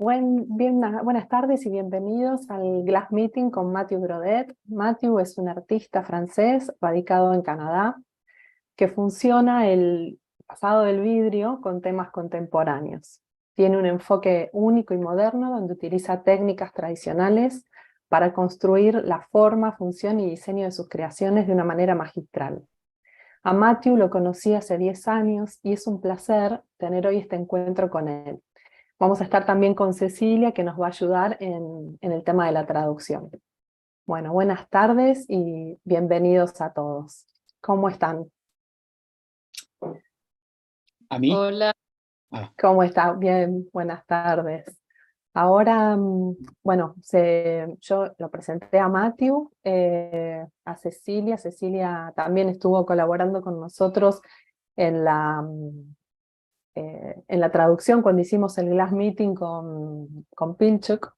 Buenas tardes y bienvenidos al Glass Meeting con Mathieu Grodet. Mathieu es un artista francés radicado en Canadá que funciona el pasado del vidrio con temas contemporáneos. Tiene un enfoque único y moderno donde utiliza técnicas tradicionales para construir la forma, función y diseño de sus creaciones de una manera magistral. A Mathieu lo conocí hace 10 años y es un placer tener hoy este encuentro con él. Vamos a estar también con Cecilia, que nos va a ayudar en el tema de la traducción. Bueno, buenas tardes y bienvenidos a todos. ¿Cómo están? ¿A mí? Hola. ¿Cómo está? Bien, buenas tardes. Ahora, bueno, yo lo presenté a Mathieu, a Cecilia. Cecilia también estuvo colaborando con nosotros en la traducción cuando hicimos el Glass Meeting con Pinchuk.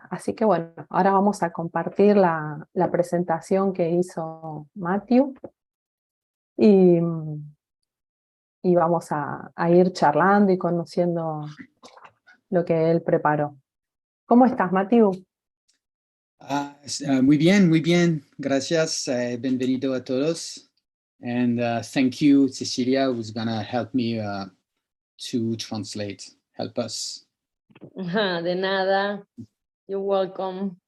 Así que bueno, ahora vamos a compartir la presentación que hizo Mathieu y vamos a ir charlando y conociendo lo que él preparó. ¿Cómo estás, Mathieu? Muy bien, muy bien. Gracias. Bienvenido a todos. And thank you, Cecilia, who's gonna help me to translate. Help us. De nada. You're welcome.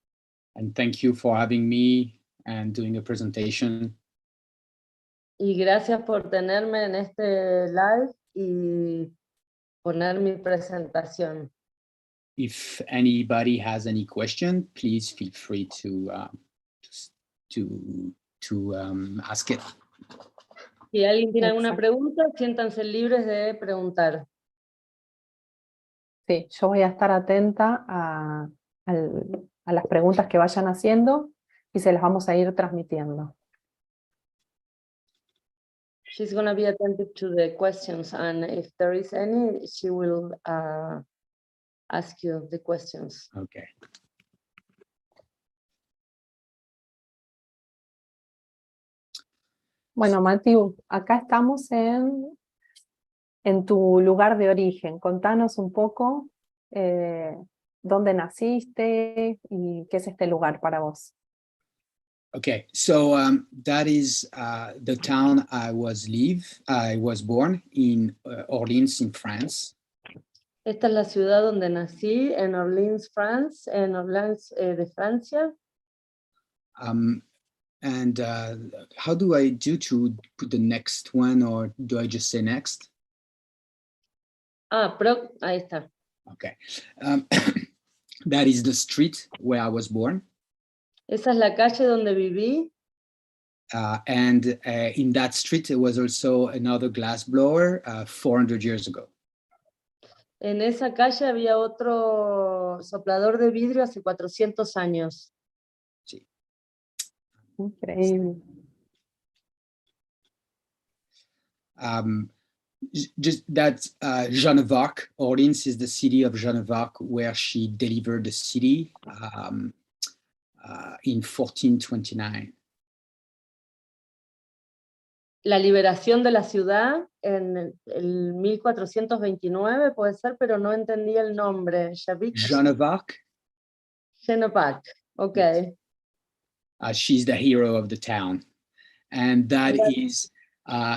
And thank you for having me and doing a presentation. Y gracias por tenerme en este live y poner mi presentación. If anybody has any question, please feel free to ask it. Si alguien tiene alguna pregunta, siéntanse libres de preguntar. Sí, yo voy a estar atenta a las preguntas que vayan haciendo y se las vamos a ir transmitiendo. She's going to be attentive to the questions, and if there is any, she will ask you the questions. Okay. Bueno, Mathieu, acá estamos en tu lugar de origen. Contanos un poco dónde naciste y qué es este lugar para vos. Okay, so that is the town I was born in, Orleans, in France. Esta es la ciudad donde nací, en Orleans, France, en Orleans de Francia. And how do I do to put the next one, or do I just say next? Ahí está. Okay. That is the street where I was born. Esa es la calle donde viví. And in that street, there was also another glass blower 400 years ago. En esa calle había otro soplador de vidrio hace 400 años. Sí. Increíble. Just that Jeanne of Arc, Orleans is the city of Jeanne of Arc, where she delivered the city in 1429. La liberación de la ciudad en el 1429, puede ser, pero no entendí el nombre. Jeanne of Arc? Jeanne of Arc, ok. Yes. She's the hero of the town. And that is,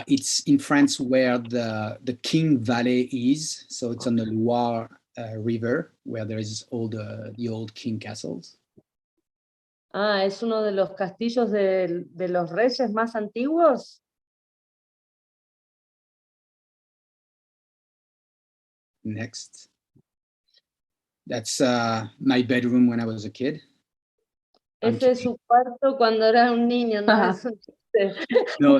it's in France where the King Valley is. So it's on the Loire River, where there is all the old king castles. Es uno de los castillos de los reyes más antiguos. Next. That's my bedroom when I was a kid. Ese es su cuarto cuando era un niño, ¿no? Es un chiste. No,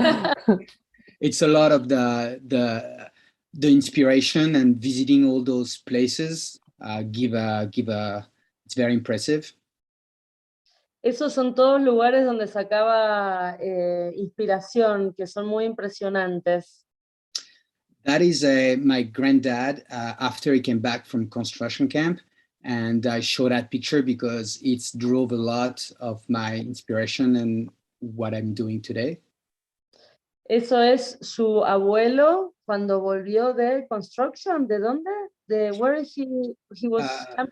it's a lot of the inspiration, and visiting all those places it's very impressive. Esos son todos lugares donde sacaba inspiración, que son muy impresionantes. That is my granddad after he came back from construction camp, and I show that picture because it drove a lot of my inspiration and what I'm doing today. Eso es su abuelo cuando volvió de construction. ¿De dónde? De where he was coming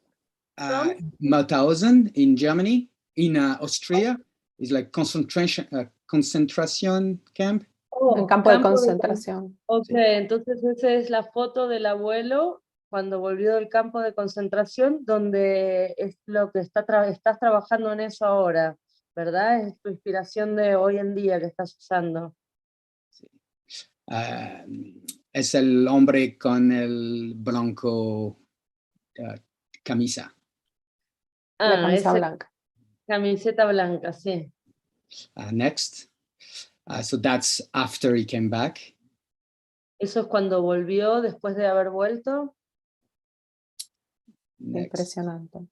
from? Mauthausen in Germany, in Austria, is like concentration camp. En campo de concentración. Ok, Sí. entonces esa es la foto del abuelo cuando volvió del campo de concentración, donde es lo que estás trabajando en eso ahora, ¿verdad? Es tu inspiración de hoy en día que estás usando. Es el hombre con el blanco camisa. La camisa ese blanca. camiseta blanca, sí. Next. So that's after he came back. Eso es cuando volvió después de haber vuelto. Next. Impresionante.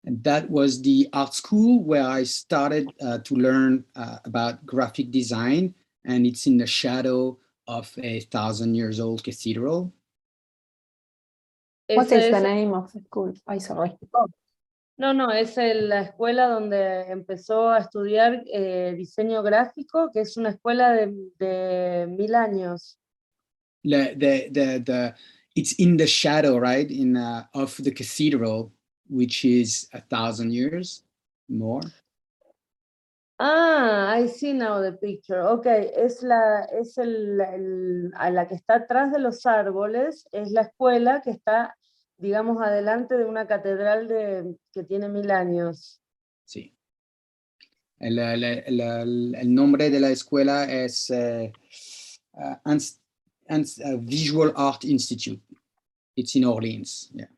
And that was the art school where I started to learn about graphic design, and it's in the shadow of a 1,000-year-old cathedral. What Esa is the es- name of the school? Ay, sorry. No, es la escuela donde empezó a estudiar diseño gráfico, que es una escuela de 1000 años. It's in the shadow, right, of the cathedral, which is 1,000 years more. I see now the picture. Ok, es a la que está atrás de los árboles, es la escuela que está, digamos, adelante de una catedral que tiene 1000 años. Sí. El nombre de la escuela es Visual Art Institute. It's in Orleans. Yeah.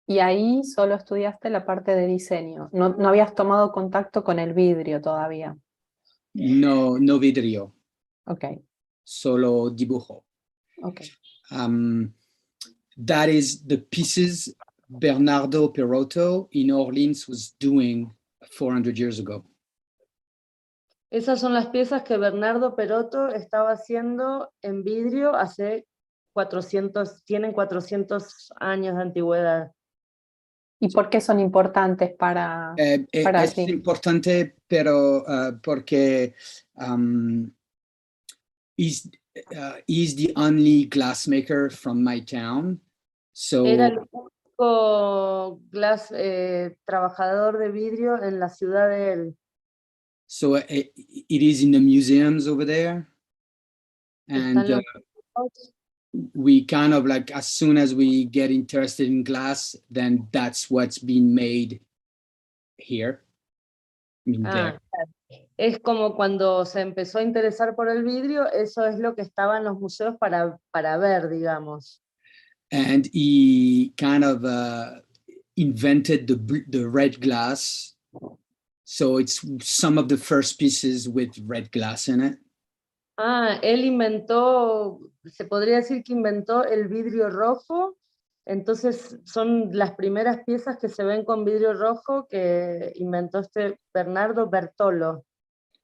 Y ahí solo estudiaste la parte de diseño. No habías tomado contacto con el vidrio todavía. No vidrio. Ok, Solo dibujo. ok. That is the pieces Bernardo Perotto in Orleans was doing 400 years ago. Esas son las piezas que Bernardo Perotto estaba haciendo en vidrio hace 400, tienen 400 años de antigüedad. ¿Y por qué son importantes para Es ti? importante, pero porque he's the only glassmaker from my town. So Era el único trabajador de vidrio en la ciudad de él. so it is in the museums over there. And Están los we kind of like, as soon as we get interested in glass, then that's what's being made here. I mean, there. Es como cuando se empezó a interesar por el vidrio, eso es lo que estaba en los museos para ver, digamos. And he kind of invented the red glass. So it's some of the first pieces with red glass in it. Él inventó, se podría decir que inventó el vidrio rojo, entonces son las primeras piezas que se ven con vidrio rojo que inventó este Bernardo Bertolo.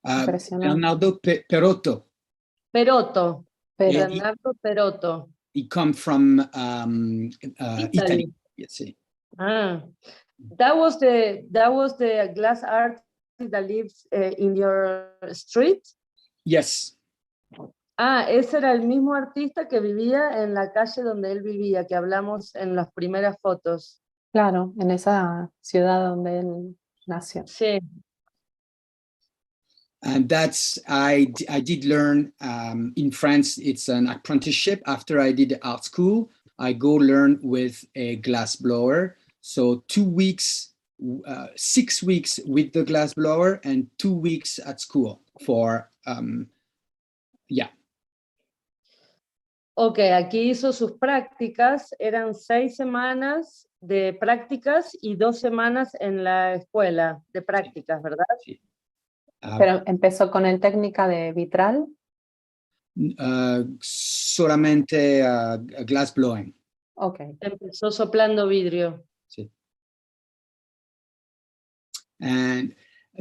Bernardo Perotto. Perotto. Pero, Bernardo Perotto. He come from Italy. Yes. That was the glass artist that lives in your street. Yes. Ese era el mismo artista que vivía en la calle donde él vivía, que hablamos en las primeras fotos. claro, en esa ciudad donde él nació. Sí. And I did learn in France, it's an apprenticeship. After I did the art school, I go learn with a glass blower. So 2 weeks, 6 weeks with the glass blower and 2 weeks at school for, Ok, aquí hizo sus prácticas, eran 6 semanas de prácticas y 2 semanas en la escuela de prácticas, ¿verdad? Sí. Pero empezó con el técnica de vitral. Solamente glass blowing. Ok. Empezó soplando vidrio. Sí. And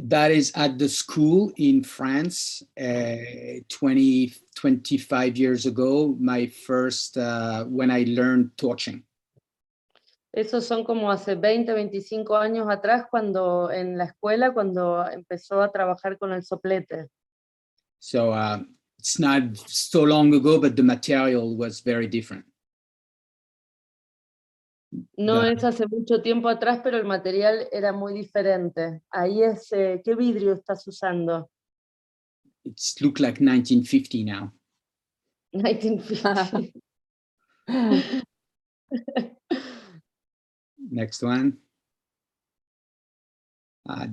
that is at the school in France 25 years ago, my first, when I learned torching. Esos son como hace 20, 25 años atrás, cuando en la escuela, cuando empezó a trabajar con el soplete. So it's not so long ago, but the material was very different. No es hace mucho tiempo atrás, pero el material era muy diferente. Ahí es, ¿qué vidrio estás usando? It's look like 1950 now. 1950. Next one.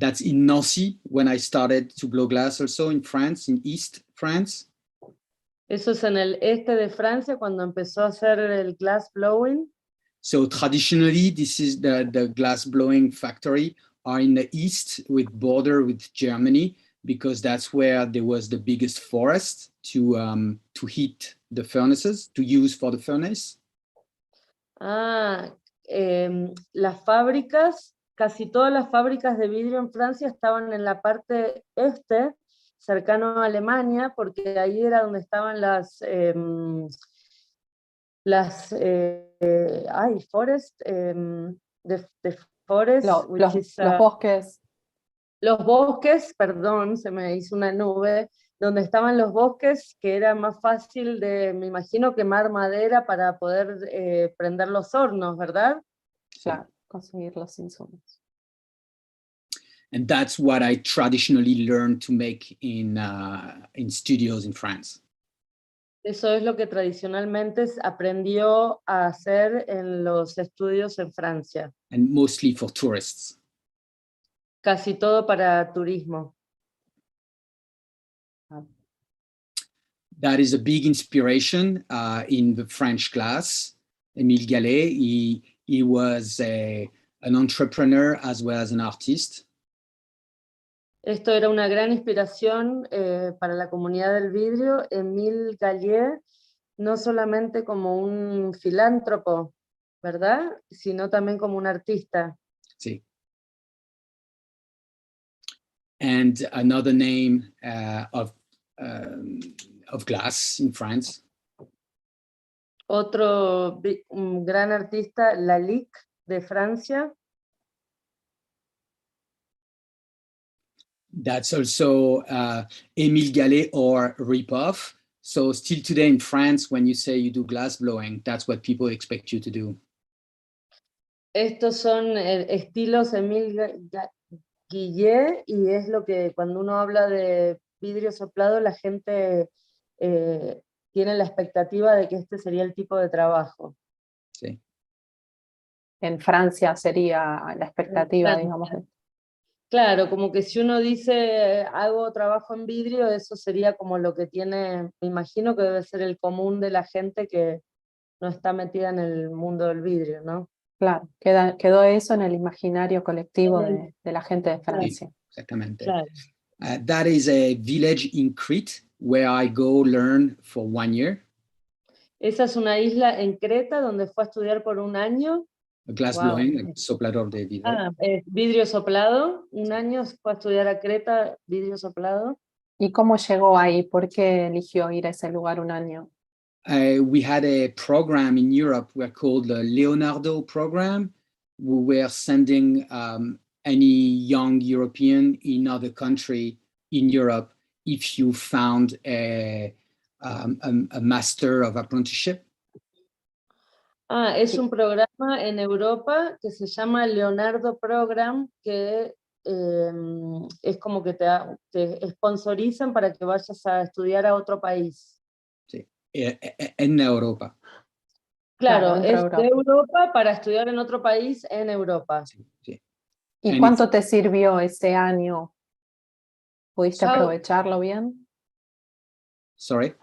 That's in Nancy, when I started to blow glass also in France, in East France. Eso es en el este de Francia, cuando empezó a hacer el glass blowing. So traditionally, this is the glass blowing factory are in the east with border with Germany, because that's where there was the biggest forest to heat the furnaces, to use for the furnace. Las fábricas, casi todas las fábricas de vidrio en Francia estaban en la parte este, cercano a Alemania, porque ahí era donde estaban forest, the forest, los bosques. Los bosques, perdón, se me hizo una nube, donde estaban los bosques, que era más fácil de, me imagino, quemar madera para poder prender los hornos, ¿verdad? Claro, conseguir los insumos. And that's what I traditionally learned to make in studios in France. Eso es lo que tradicionalmente aprendió a hacer en los estudios en Francia. And mostly for tourists. Casi todo para turismo. That is a big inspiration in the French glass. Émile Gallet, he was an entrepreneur as well as an artist. Esto era una gran inspiración para la comunidad del vidrio. Émile Gallet, no solamente como un filántropo, ¿verdad? Sino también como un artista. Sí. And another name of glass in France. Otro un gran artista, Lalique, de Francia. That's also Émile Gallet or ripoff. So still today in France, when you say you do glass blowing, that's what people expect you to do. Estos son estilos Émile Gallet, y es lo que cuando uno habla de vidrio soplado, la gente tiene la expectativa de que este sería el tipo de trabajo. Sí. En Francia sería la expectativa, digamos. Claro, como que si uno dice hago trabajo en vidrio, eso sería como lo que tiene, me imagino que debe ser el común de la gente que no está metida en el mundo del vidrio, ¿no? Claro, quedó eso en el imaginario colectivo de la gente de Francia. Sí, exactamente. Claro. That is a village in Crete where I go learn for 1 year. Esa es una isla en Creta donde fue a estudiar por 1 año. Glass blowing, soplador de vidrio. Vidrio soplado. 1 año fue a estudiar a Creta, vidrio soplado. ¿Y cómo llegó ahí? ¿Por qué eligió ir a ese lugar 1 año? We had a program in Europe we're called the Leonardo program. We were sending any young European in other country in Europe if you found a master of apprenticeship. Es un programa en Europa que se llama Leonardo Program, que es como que te sponsorizan para que vayas a estudiar a otro país. Sí, en Europa. Claro, Claro, es de Europa para estudiar en otro país en Europa. Sí, sí. ¿Y cuánto te sirvió ese año? ¿Pudiste aprovecharlo bien? Sorry?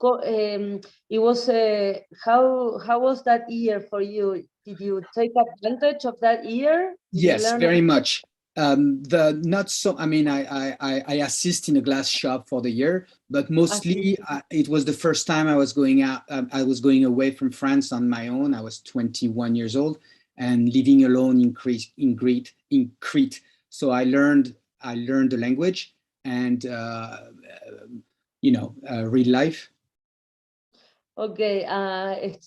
It was how was that year for you? Did you take advantage of that year? Yes, very much. Not so. I mean, I assist in a glass shop for the year, but mostly it was the first time I was going out. I was going away from France on my own. I was 21 years old and living alone in Crete. So I learned the language and real life. Ok,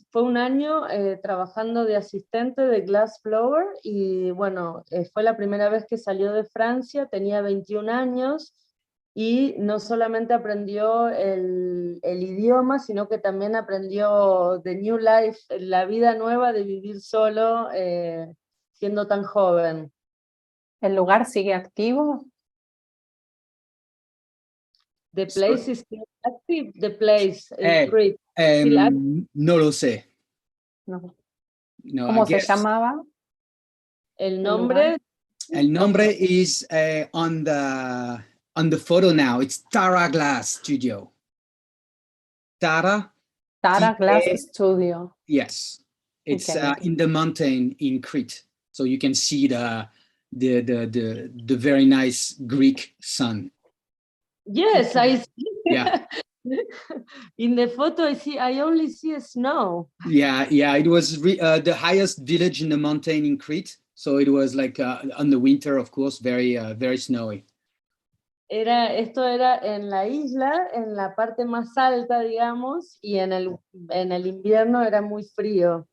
fue 1 año trabajando de asistente de glass blower y bueno, fue la primera vez que salió de Francia, tenía 21 años y no solamente aprendió el idioma, sino que también aprendió the new life, la vida nueva de vivir solo siendo tan joven. ¿El lugar sigue activo? The place is still active, the place, el street, still active. No lo sé. No. No, ¿Cómo I se guess llamaba? El lugar? nombre, el nombre is on the photo now. It's Tara Glass Studio. Tara. Tara Glass T-A, Studio. yes, it's Okay. in the mountain in Crete, so you can see the very nice Greek sun. yes, I see. Yeah. In the photo I only see snow. Yeah, it was the highest village in the mountain in Crete, so it was like on the winter, of course, very snowy. Esto era en la isla, en la parte más alta, digamos, y en el invierno era muy frío.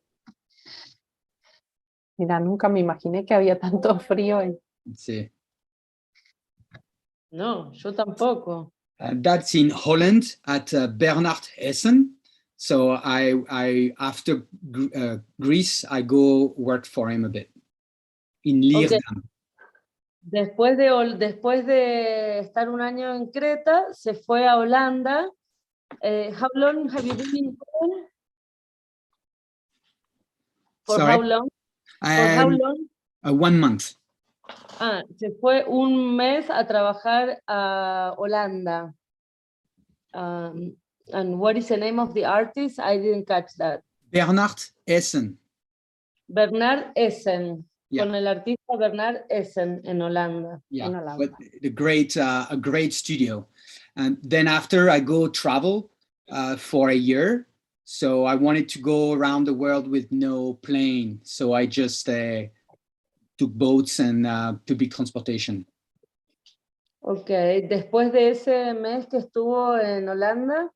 Mira, nunca me imaginé que había tanto frío. Sí. No, yo tampoco. That's in Holland at Bernhard Essen. So I after Greece, I go work for him a bit in Leerdam. Okay. Después de estar un año en Creta, se fue a Holanda. How long have you been in Holland? For Sorry? how long? For how long? 1 month. Se fue un mes a trabajar a Holanda. And what is the name of the artist? I didn't catch that. Bernhard Essen. Bernard Essen. Yeah. Con el artista Bernard Essen en Holanda. Yeah, En Holanda. but a great studio. And then after I go travel for a year. So I wanted to go around the world with no plane. So I just took boats and public transportation. Ok, después de ese mes que estuvo en Holanda,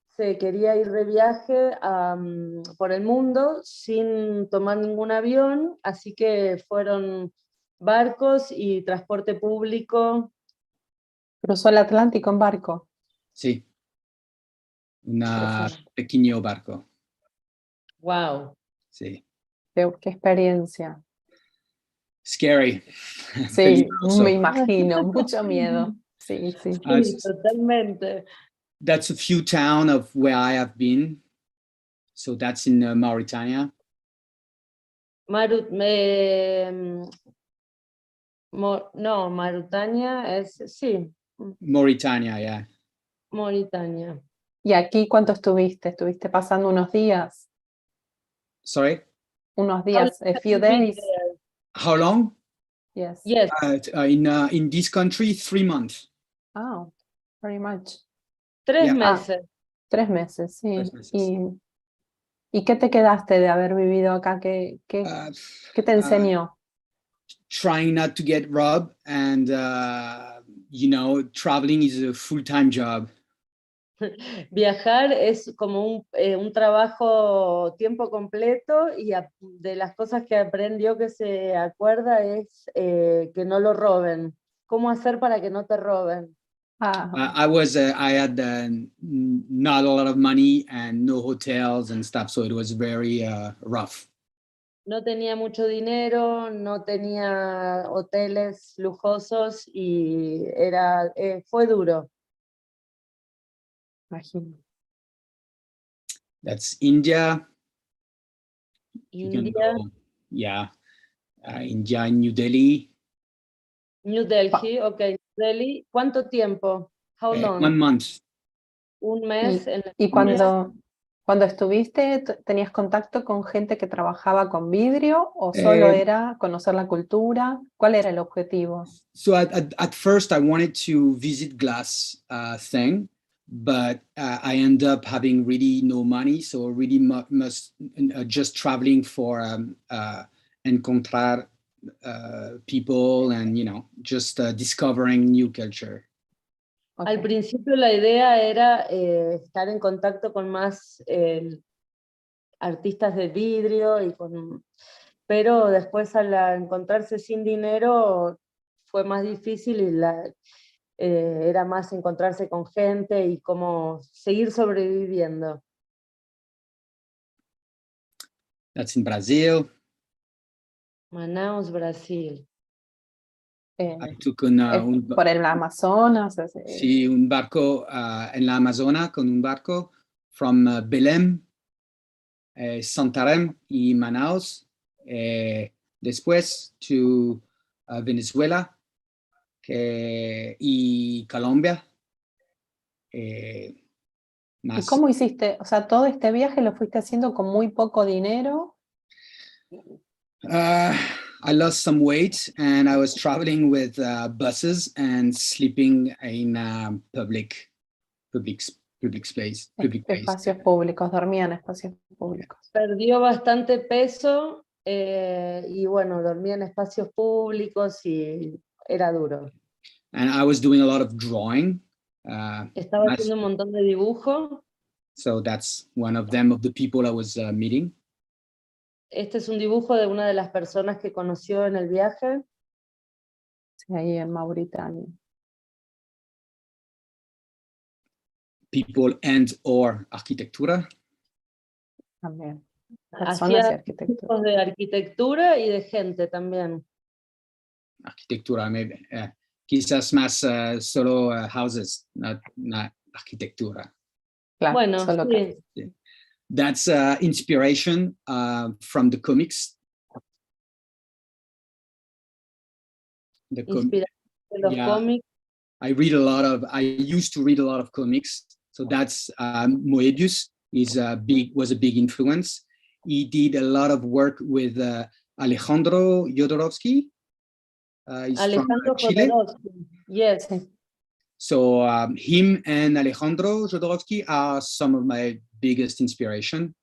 se quería ir de viaje por el mundo sin tomar ningún avión, así que fueron barcos y transporte público. ¿Cruzó el Atlántico en barco? Sí, un pequeño barco. Wow. Sí. Qué experiencia. Scary. Sí, me imagino, mucho miedo. Sí, sí. Sí, totalmente. That's a few towns of where I have been. So that's in Mauritania. No, Mauritania es, sí. Mauritania, yeah. Mauritania. ¿Y aquí cuánto estuviste? ¿Estuviste pasando unos días? Sorry? Unos días, a few days. How long? Yes. Yes. In this country, 3 months. Oh, very much. 3 meses. 3 meses, sí. 3 meses. ¿Y qué te quedaste de haber vivido acá? ¿Qué te enseñó? Trying not to get robbed and, traveling is a full-time job. Viajar es como un trabajo tiempo completo y de las cosas que aprendió que se acuerda es que no lo roben. ¿Cómo hacer para que no te roben? I had not a lot of money and no hotels and stuff, so it was very rough. No tenía mucho dinero, no tenía hoteles lujosos y fue duro. Imagino. That's India. India. India, New Delhi. New Delhi, ok. New Delhi. ¿Cuánto tiempo? How long? 1 month. Un mes. ¿Y cuando estuviste, tenías contacto con gente que trabajaba con vidrio o solo era conocer la cultura? ¿Cuál era el objetivo? So at first I wanted to visit glass thing, but I end up having really no money, so really must just traveling for encontrar people and just discovering new culture. Okay. Al principio la idea era estar en contacto con más artistas de vidrio, pero después al encontrarse sin dinero fue más difícil y era más encontrarse con gente y cómo seguir sobreviviendo. That's in Brazil. Manaus, Brasil. I took un, por el Amazonas. sí, un barco en la Amazona con un barco from Belém, Santarém y Manaus. Después to Venezuela y Colombia. ¿Y cómo hiciste? O sea, todo este viaje lo fuiste haciendo con muy poco dinero. I lost some weight and I was traveling with buses and sleeping in public space. Espacios públicos, dormía en espacios públicos. Perdió bastante peso y bueno, dormía en espacios públicos y era duro. And I was doing a lot of drawing. Estaba haciendo un montón de dibujo. So that's one of them, of the people I was meeting. Este es un dibujo de una de las personas que conoció en el viaje. Sí, ahí en Mauritania. People and or arquitectura. También. Hacía dibujos de arquitectura y de gente también. Arquitectura, maybe. Quizás más solo houses, not arquitectura. Claro, bueno, solo sí. Yeah. That's inspiration from the comics. Inspiración de los cómics. I used to read a lot of comics. So that's Moebius was a big influence. He did a lot of work with Alejandro Jodorowsky. He's Alejandro from Chile. Jodorowsky, yes. So him and Alejandro Jodorowsky are some of my biggest inspiration.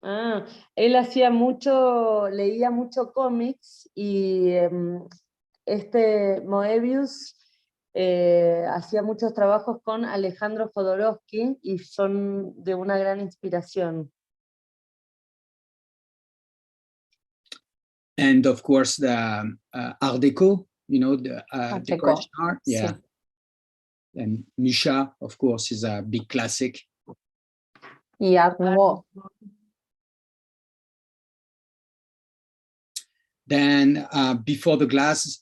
Él leía mucho cómics y este Moebius hacía muchos trabajos con Alejandro Jodorowsky y son de una gran inspiración. And of course the Art Deco, you know, the decoration art. Yeah. Sí. And Misha, of course, is a big classic. Y Art Nouveau. Then before glass,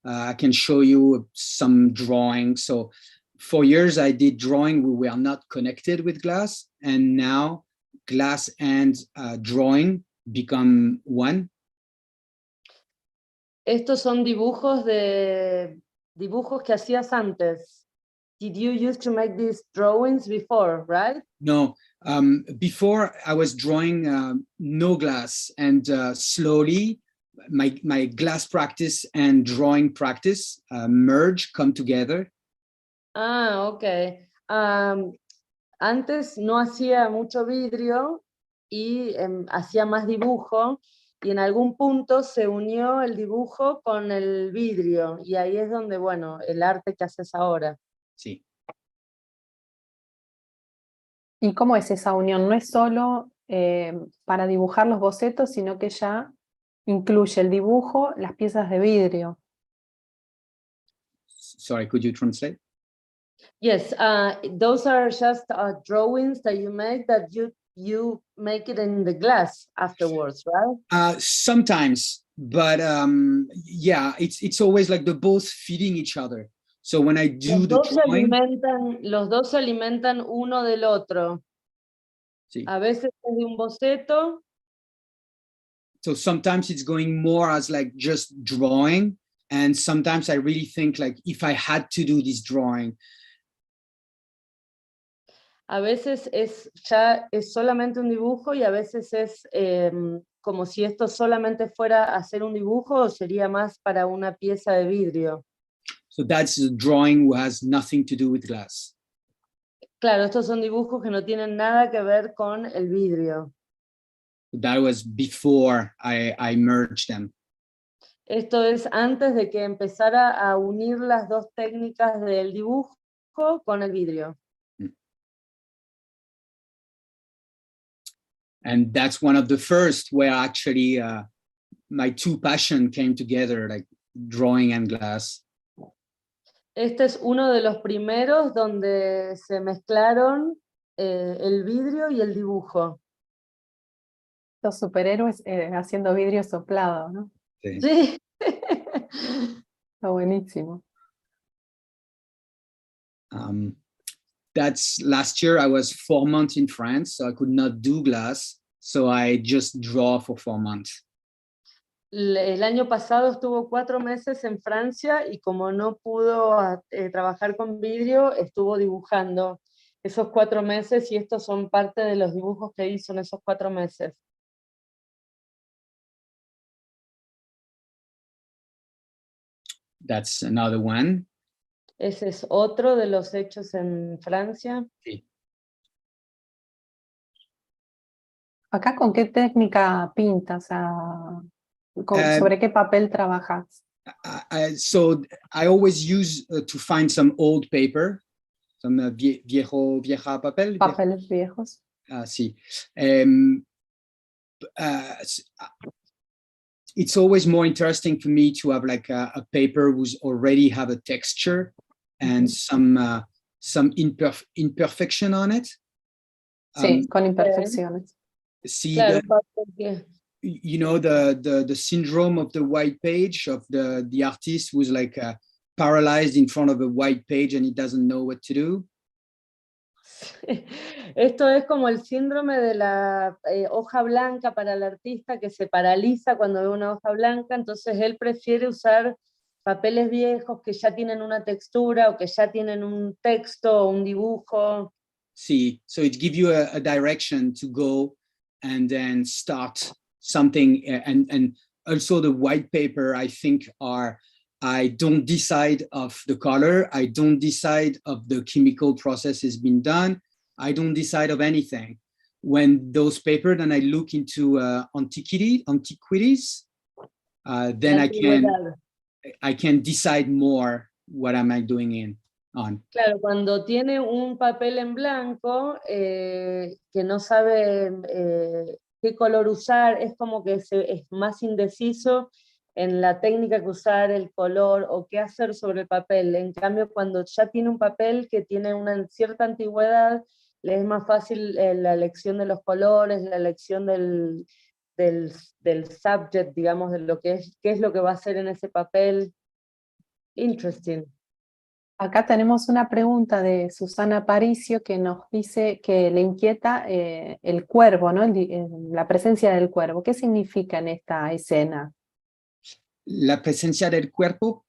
I can show you some drawing. So for years I did drawing. We were not connected with glass, and now glass and drawing become one. Estos son dibujos que hacías antes. Did you used to make these drawings before, right? No. Before I was drawing no glass, and slowly my glass practice and drawing practice come together. Okay. Antes no hacía mucho vidrio y hacía más dibujo, y en algún punto se unió el dibujo con el vidrio, y ahí es donde, bueno, el arte que haces ahora. Sí. ¿Y cómo es esa unión? No es solo para dibujar los bocetos, sino que ya incluye el dibujo, las piezas de vidrio. Sorry, could you translate? Yes, those are just drawings that you make that you make it in the glass afterwards, right? Sometimes, but yeah, it's always like they're both feeding each other. So when I do the drawing, los dos se alimentan uno del otro. Sí. A veces es de un boceto. So sometimes it's going more as like just drawing, and sometimes I really think like if I had to do this drawing. A veces es solamente un dibujo, y a veces es como si esto solamente fuera hacer un dibujo, o sería más para una pieza de vidrio. So that's a drawing who has nothing to do with glass. Claro, estos son dibujos que no tienen nada que ver con el vidrio. That was before I merged them. Esto es antes de que empezara a unir las dos técnicas del dibujo con el vidrio. And that's one of the first where actually my two passions came together, like drawing and glass. Este es uno de los primeros donde se mezclaron el vidrio y el dibujo. Los superhéroes haciendo vidrio soplado, ¿no? Sí. Sí. Está buenísimo. That's last year. I was 4 months in France, so I could not do glass. So I just draw for 4 months. El año pasado estuvo 4 meses en Francia y como no pudo trabajar con vidrio, estuvo dibujando esos 4 meses y estos son parte de los dibujos que hizo en esos 4 meses. That's another one. Ese es otro de los hechos en Francia. Sí. ¿Acá con qué técnica pintas? ¿Sobre qué papel trabajas? So I always use to find some old paper, some vieja papel. Papeles viejos. Sí. It's always more interesting for me to have like a paper who's already have a texture and some imperfection on it. Sí, con imperfecciones. See, claro, you know, the syndrome of the white page of the artist who's like paralyzed in front of a white page and he doesn't know what to do. Esto es como el síndrome de la hoja blanca para el artista que se paraliza cuando ve una hoja blanca, entonces él prefiere usar papeles viejos que ya tienen una textura o que ya tienen un texto o un dibujo. See, so it gives you a direction to go and then start something, and also the white paper, I think, I don't decide of the color, I don't decide of the chemical process has been done, I don't decide of anything. When those paper, then I look into antiquities, then I can decide more what am I doing on. Claro, cuando tiene un papel en blanco que no sabe qué color usar, es como que es más indeciso en la técnica que usar, el color o qué hacer sobre el papel. En cambio, cuando ya tiene un papel que tiene una cierta antigüedad, le es más fácil la elección de los colores, la elección del subject, digamos, de lo que es, qué es lo que va a hacer en ese papel. Interesting. Acá tenemos una pregunta de Susana Paricio que nos dice que le inquieta el cuervo, ¿no? La presencia del cuervo. ¿Qué significa en esta escena? La presencia del cuerpo.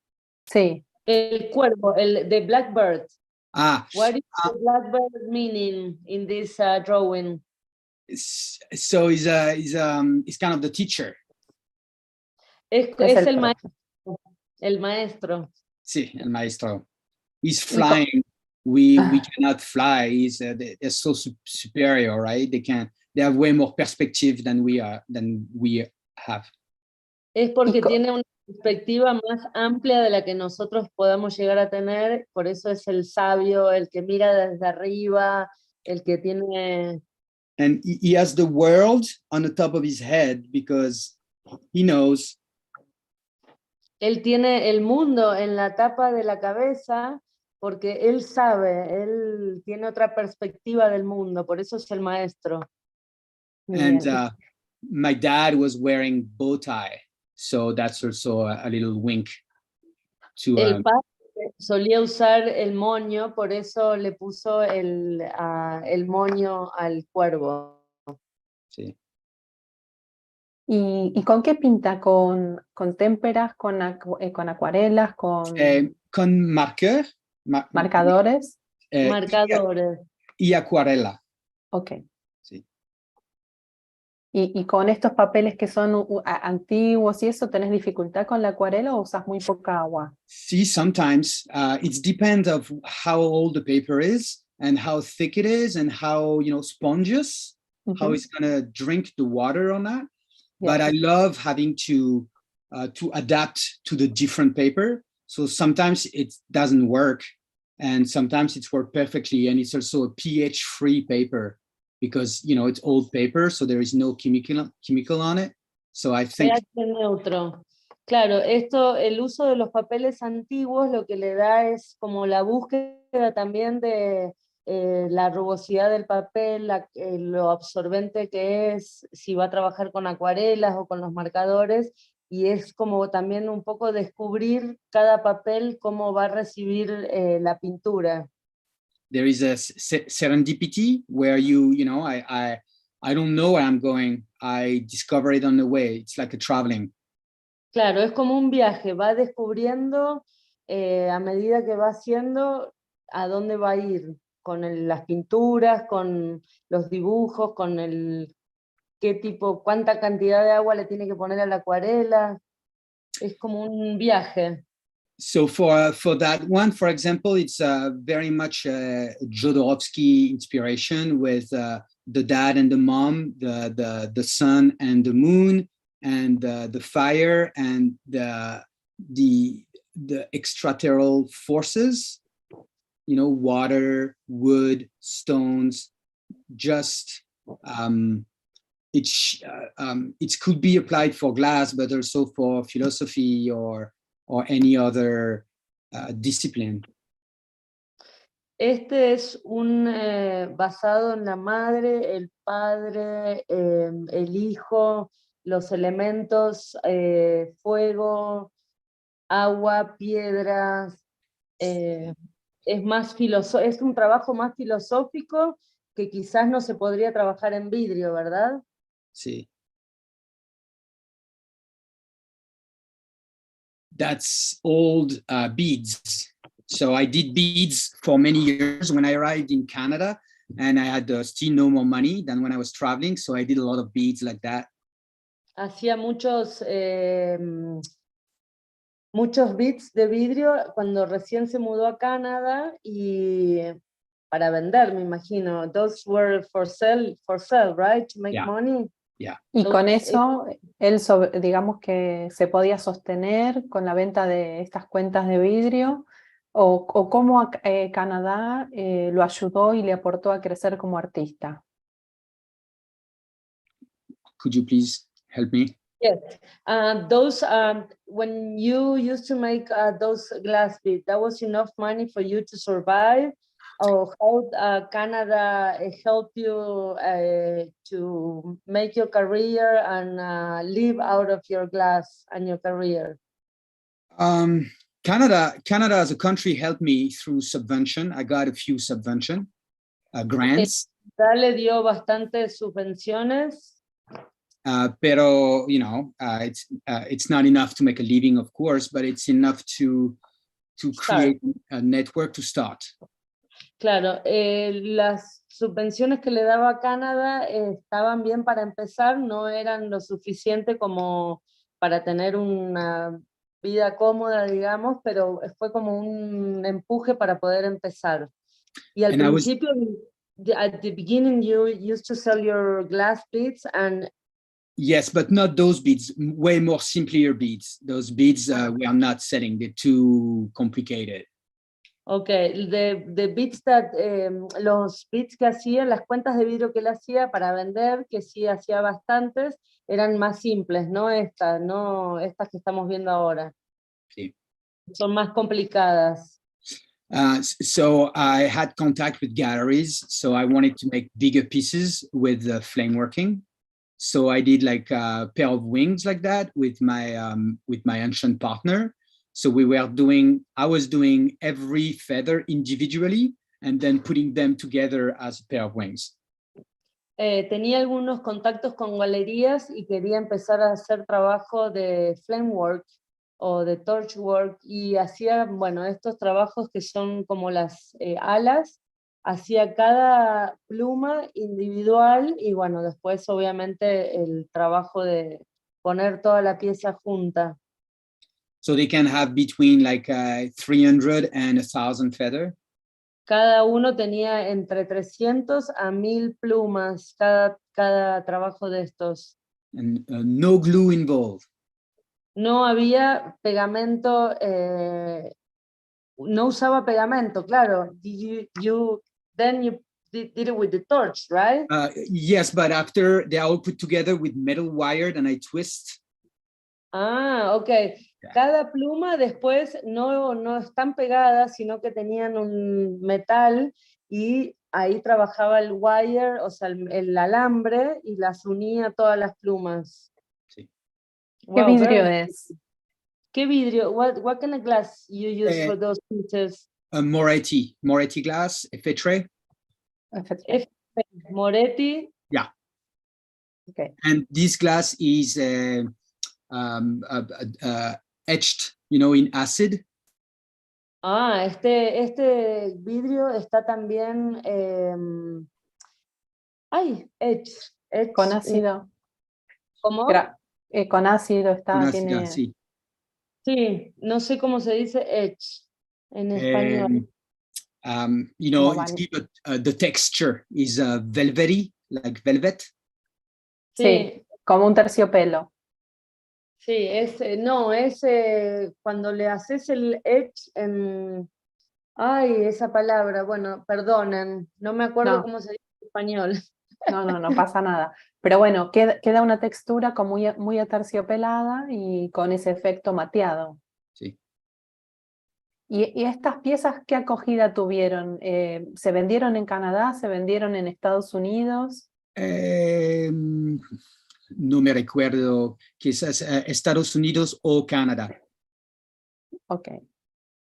Sí. El cuervo, the blackbird. What is the blackbird meaning in this drawing? So he's kind of the teacher. Es el maestro. El maestro. Sí, el maestro. He's flying. We cannot fly. They're so superior, right? They have way more perspective than we have. Es porque tiene una perspectiva más amplia de la que nosotros podamos llegar a tener, por eso es el sabio, el que mira desde arriba, el que tiene... And he has the world on the top of his head because he knows. Él tiene el mundo en la tapa de la cabeza porque él sabe, él tiene otra perspectiva del mundo, por eso es el maestro. And my dad was wearing bow tie. So that's also a little wink to. El padre solía usar el moño, por eso le puso el moño al cuervo. Sí. ¿Y con qué pinta? ¿Con témperas, con acuarelas, con marcadores? Marcadores. Marcadores. Y acuarela. Ok. Sí. ¿Y con estos papeles que son antiguos y eso, tenés dificultad con la acuarela o usas muy poca agua? Sí, sometimes. It depends of how old the paper is and how thick it is and how, sponges, how it's going to drink the water or not. Yeah. But I love having to adapt to the different paper. So sometimes it doesn't work and sometimes it's worked perfectly. And it's also a pH-free paper because, it's old paper. So there is no chemical on it. So I think... pH neutro. Claro, el uso de los papeles antiguos lo que le da es como la búsqueda también de la rugosidad del papel, lo absorbente que es, si va a trabajar con acuarelas o con los marcadores, y es como también un poco descubrir cada papel cómo va a recibir la pintura. There is a serendipity where you know, I don't know where I'm going. I discover it on the way. It's like a traveling. Claro, es como un viaje, va descubriendo a medida que va haciendo a dónde va a ir, con las pinturas, con los dibujos, con cuánta cantidad de agua le tiene que poner a la acuarela, es como un viaje. So for that one, for example, it's very much Jodorowsky inspiration with the dad and the mom, the sun and the moon, and the fire and the extraterrestrial forces, you know, water, wood, stones, just it could be applied for glass, but also for philosophy or any other discipline. Este es un basado en la madre, el padre, el hijo, los elementos, fuego, agua, piedras. Es es un trabajo más filosófico que quizás no se podría trabajar en vidrio, ¿verdad? Sí. That's old beads. So I did beads for many years when I arrived in Canada, and I had still no more money than when I was traveling. So I did a lot of beads like that. Hacía muchos beads de vidrio cuando recién se mudó a Canadá y para vender, me imagino. Those were for sale, right? To make money. Yeah. Y con eso, él digamos que se podía sostener con la venta de estas cuentas de vidrio, o cómo Canadá lo ayudó y le aportó a crecer como artista. Could you please help me? Yes, when you used to make those glass beads, that was enough money for you to survive? Or how Canada helped you to make your career and live out of your glass and your career? Canada as a country helped me through subvention. I got a few subvention grants. Le dio bastantes subvenciones. Pero, you know, it's not enough to make a living, of course, but it's enough to create a network to start. Claro, las subvenciones que le daba a Canadá estaban bien para empezar, no eran lo suficiente como para tener una vida cómoda, digamos, pero fue como un empuje para poder empezar. Y al principio, at the beginning, you used to sell your glass beads and... Yes, but not those beads, way more simpler beads. Those beads we are not selling, they're too complicated. Okay, the beads that, los beads que hacía, las cuentas de vidrio que él hacía para vender, que sí hacía bastantes, eran más simples, no estas que estamos viendo ahora. Sí. Son más complicadas. So I had contact with galleries, so I wanted to make bigger pieces with flame working. So I did like a pair of wings like that with my ancient partner. So I was doing every feather individually and then putting them together as a pair of wings. Tenía algunos contactos con galerías y quería empezar a hacer trabajo de flame work o de torch work, y hacía, bueno, estos trabajos que son como las alas, hacía cada pluma individual, y bueno, después obviamente el trabajo de poner toda la pieza junta. So they can have between like 300 and 1,000 feather. Cada uno tenía entre 300 a 1000 plumas, cada trabajo de estos. And no glue involved. No había pegamento, no usaba pegamento, claro. Then you did it with the torch, right? Yes, but after they are all put together with metal wired and I twist. Ah, ok. Yeah. Cada pluma después no están pegadas, sino que tenían un metal y ahí trabajaba el wire, o sea, el alambre, y las unía todas las plumas. Sí. ¿Qué Wow, vidrio very es? ¿Qué vidrio? What kind of glass you use for those pieces? Moretti glass, F3. F Moretti. Yeah. Okay. And this glass is etched, you know, in acid. Ah, este vidrio está también, etched Con ácido. ¿Cómo? Con ácido está, Con tiene... ácido, sí. Sí, no sé cómo se dice etched en español. You know, it's give the texture is velvety, like velvet. Sí, como un terciopelo. Sí, no, cuando le haces el etch en... Ay, esa palabra, bueno, perdonen, no me acuerdo No. cómo se dice en español. No pasa nada. Pero bueno, queda una textura como muy aterciopelada y con ese efecto mateado. Sí. ¿Y estas piezas qué acogida tuvieron? ¿Se vendieron en Canadá? ¿Se vendieron en Estados Unidos? No me recuerdo, quizás Estados Unidos o Canadá. Ok.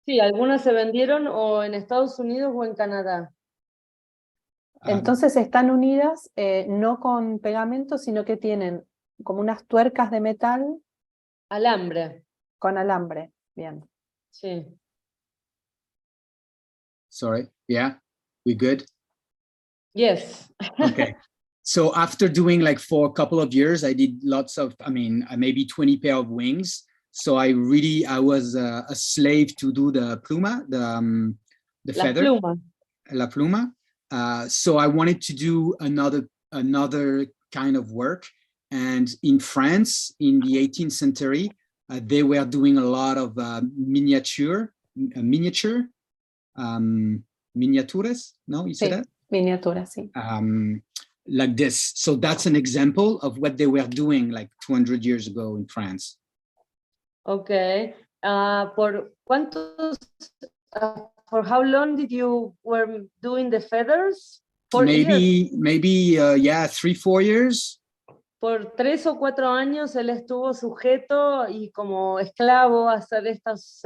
Sí, algunas se vendieron o en Estados Unidos o en Canadá. Entonces están unidas no con pegamento, sino que tienen como unas tuercas de metal. Alambre. Con alambre. Bien. Sí. Sorry, yeah, we good? Yes. Okay. So after doing like for a couple of years, I did lots of, I mean, maybe 20 pair of wings. So I was a slave to do the pluma, the feather, pluma. la pluma. So I wanted to do another kind of work. And in France, in the 18th century, they were doing a lot of miniatures, no, you said that? Miniaturas, sí. Like this. So that's an example of what they were doing like 200 years ago in France. Okay. ¿Por cuántos, for how long did you were doing the feathers? 4 years? Maybe 3-4 years. Por 3 o 4 años él estuvo sujeto y como esclavo a hacer estas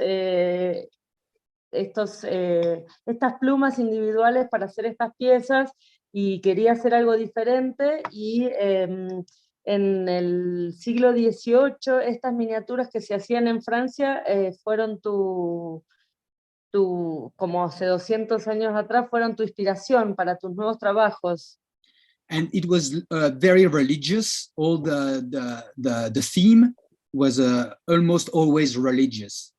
plumas individuales para hacer estas piezas y quería hacer algo diferente y en el siglo XVIII estas miniaturas que se hacían en Francia fueron como hace 200 años atrás, fueron tu inspiración para tus nuevos trabajos. And it was very religious. All the theme was almost always religious.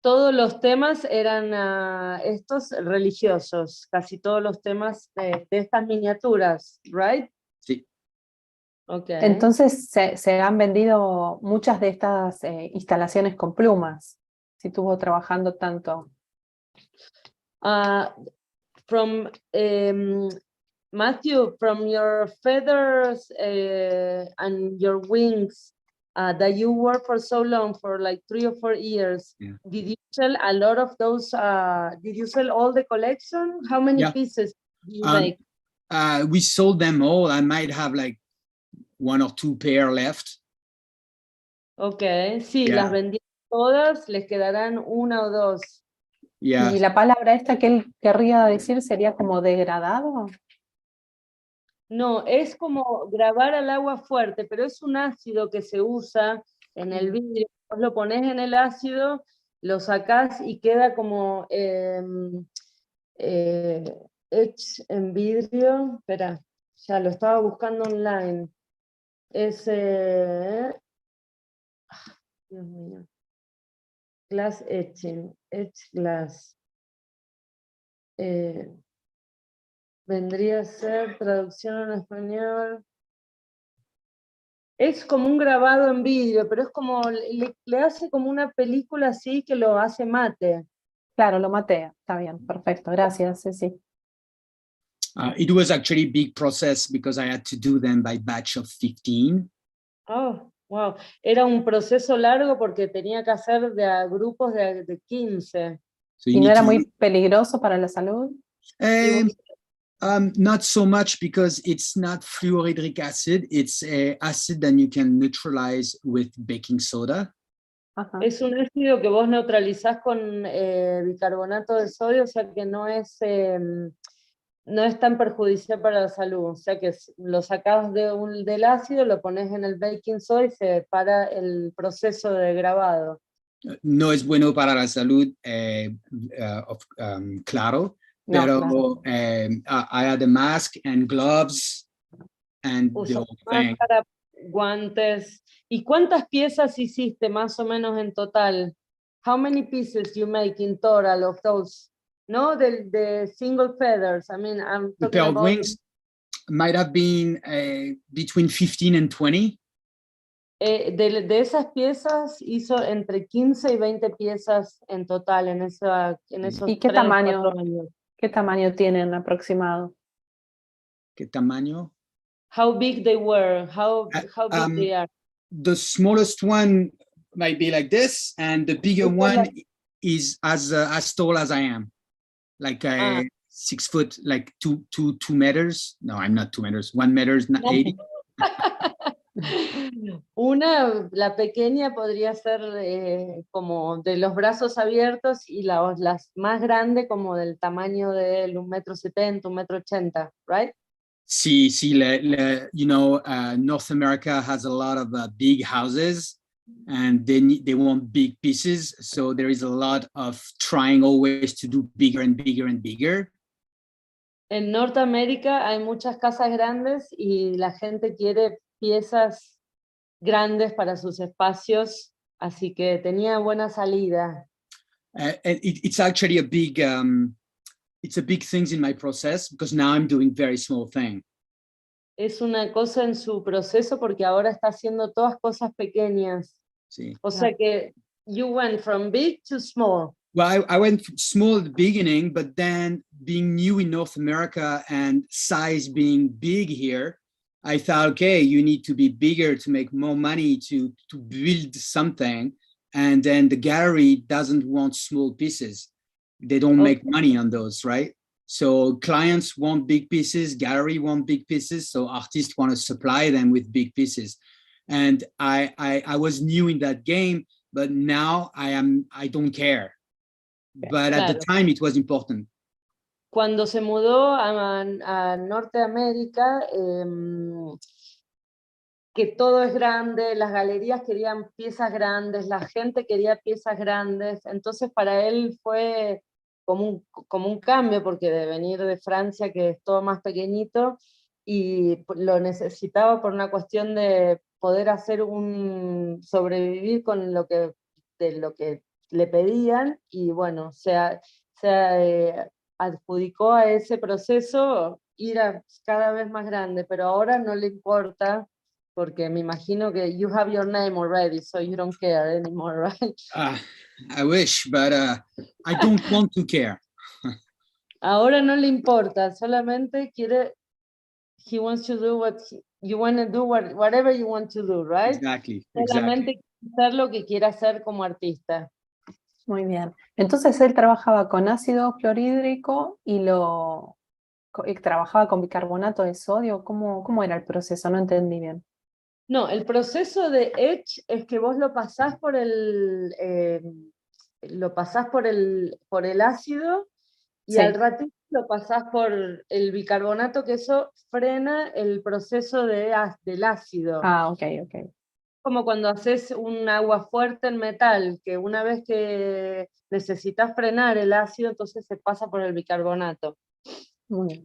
Todos los temas eran estos religiosos, casi todos los temas de estas miniaturas, right? Sí. Okay. Entonces se han vendido muchas de estas instalaciones con plumas, si estuvo trabajando tanto. From Matthew, from your feathers and your wings that you worked for so long, for like 3 or 4 years, yeah. Did you sell a lot of those? Did you sell all the collection? How many pieces did you make? We sold them all. I might have like 1 or 2 pair left. Okay, sí, las vendí todas, les quedarán 1 o 2. Yeah. ¿Y la palabra esta que él querría decir sería como degradado? No, es como grabar al agua fuerte, pero es un ácido que se usa en el vidrio. Vos lo pones en el ácido, lo sacás y queda como etch en vidrio. Espera, ya lo estaba buscando online. Es, Dios mío, glass etching, etch glass. Vendría a ser traducción en español. Es como un grabado en vidrio, pero es como, le hace como una película así que lo hace mate. Claro, lo matea. Está bien, perfecto. Gracias, Ceci. It was actually a big process because I had to do them by batch of 15. Oh, Wow, era un proceso largo porque tenía que hacer de a grupos de 15. So you ¿Y no need era to, muy peligroso para la salud? um, not so much because it's not fluorhydric acid. It's a acid that you can neutralize with baking soda. Ajá. Es un ácido que vos neutralizás con bicarbonato de sodio, o sea que no es tan perjudicial para la salud. O sea que lo sacás del ácido, lo pones en el baking soda y se para el proceso de grabado. No es bueno para la salud, claro, No, pero claro. I had a mask and gloves and the Usa whole thing. máscara, guantes. ¿Y cuántas piezas hiciste más o menos en total? How many pieces you make in total of those? No, the single feathers. I mean, I'm The talking pair of about wings might have been between 15 and 20. de esas piezas hizo entre 15 y 20 piezas en total en esos ¿Y qué 3, tamaño, 4 años. qué tamaño tienen aproximado? ¿Qué tamaño? How big they were, how big they are. The smallest one might be like this, and the bigger one is as tall as I am, like 6 foot, like 2 meters. No, I'm not 2 meters. 1 meter is not 80. La pequeña podría ser como de los brazos abiertos y las más grandes como del tamaño de 1,70 m, 1,80 m, right? Sí, you know, North America has a lot of big houses, and they want big pieces. So there is a lot of trying always to do bigger and bigger and bigger. En Norteamérica hay muchas casas grandes y la gente quiere piezas grandes para sus espacios, así que tenía buena salida. It's actually it's a big thing in my process because now I'm doing very small thing. Es una cosa en su proceso porque ahora está haciendo todas cosas pequeñas. Sí. O sea que you went from big to small. Well, I went small at the beginning, but then being new in North America and size being big here, I thought, okay, you need to be bigger to make more money to build something. And then the gallery doesn't want small pieces. They don't make money on those, right? So clients want big pieces, gallery want big pieces, so artists want to supply them with big pieces. And I was new in that game, but now I don't care. But at the time it was important. Cuando se mudó a Norteamérica, que todo es grande, las galerías querían piezas grandes, la gente quería piezas grandes, entonces para él fue como un cambio, porque de venir de Francia, que es todo más pequeñito, y lo necesitaba por una cuestión de poder sobrevivir con de lo que le pedían, y bueno, se adjudicó a ese proceso ir cada vez más grande, pero ahora no le importa, porque me imagino que you have your name already, so you don't care anymore, right? I wish, but I don't want to care. Ahora no le importa, solamente he wants to do you want to do whatever you want to do, right? Exactly. Solamente hacer lo que quiera hacer como artista. Muy bien. Entonces él trabajaba con ácido clorhídrico y trabajaba con bicarbonato de sodio. ¿Cómo era el proceso? No entendí bien. No, el proceso de etch es que vos lo pasás por el ácido y al ratito lo pasás por el bicarbonato, que eso frena el proceso del ácido. Ah, ok. Como cuando haces un agua fuerte en metal, que una vez que necesitas frenar el ácido, entonces se pasa por el bicarbonato. Muy bien.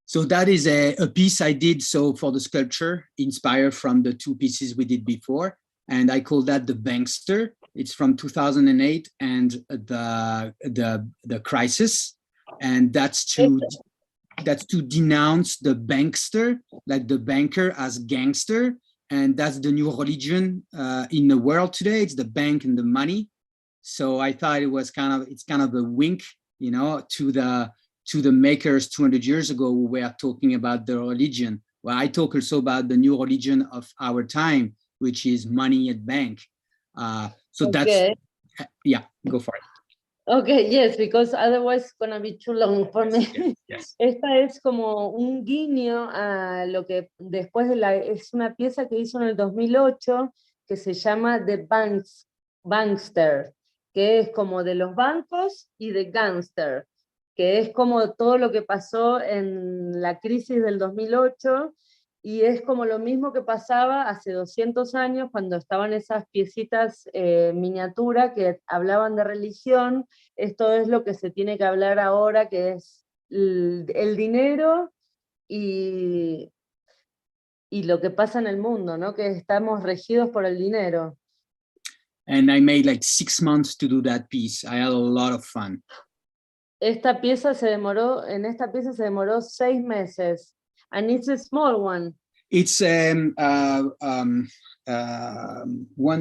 So that is a piece I did for the sculpture, inspired from the 2 pieces we did before. And I call that the Bankster. It's from 2008 and the Crisis. And that's to denounce the bankster, like the banker, as gangster. And that's the new religion in the world today. It's the bank and the money. So I thought it's kind of a wink, you know, to the makers 200 years ago who were talking about the religion. Well, I talk also about the new religion of our time, which is money at bank. So Okay. that's, yeah, go for it. Okay, yes, because otherwise it's gonna be too long for me. Yes, yes. Esta es como un guiño a lo que después es una pieza que hizo en el 2008 que se llama The Bankster, que es como de los bancos, y The Gangster, que es como todo lo que pasó en la crisis del 2008, y es como lo mismo que pasaba hace 200 años cuando estaban esas piecitas miniatura que hablaban de religión. Esto es lo que se tiene que hablar ahora, que es el dinero y lo que pasa en el mundo, ¿no? Que estamos regidos por el dinero. And I made like 6 months to do that piece. I had a lot of fun. En esta pieza se demoró 6 meses. And it's a small one. It's 1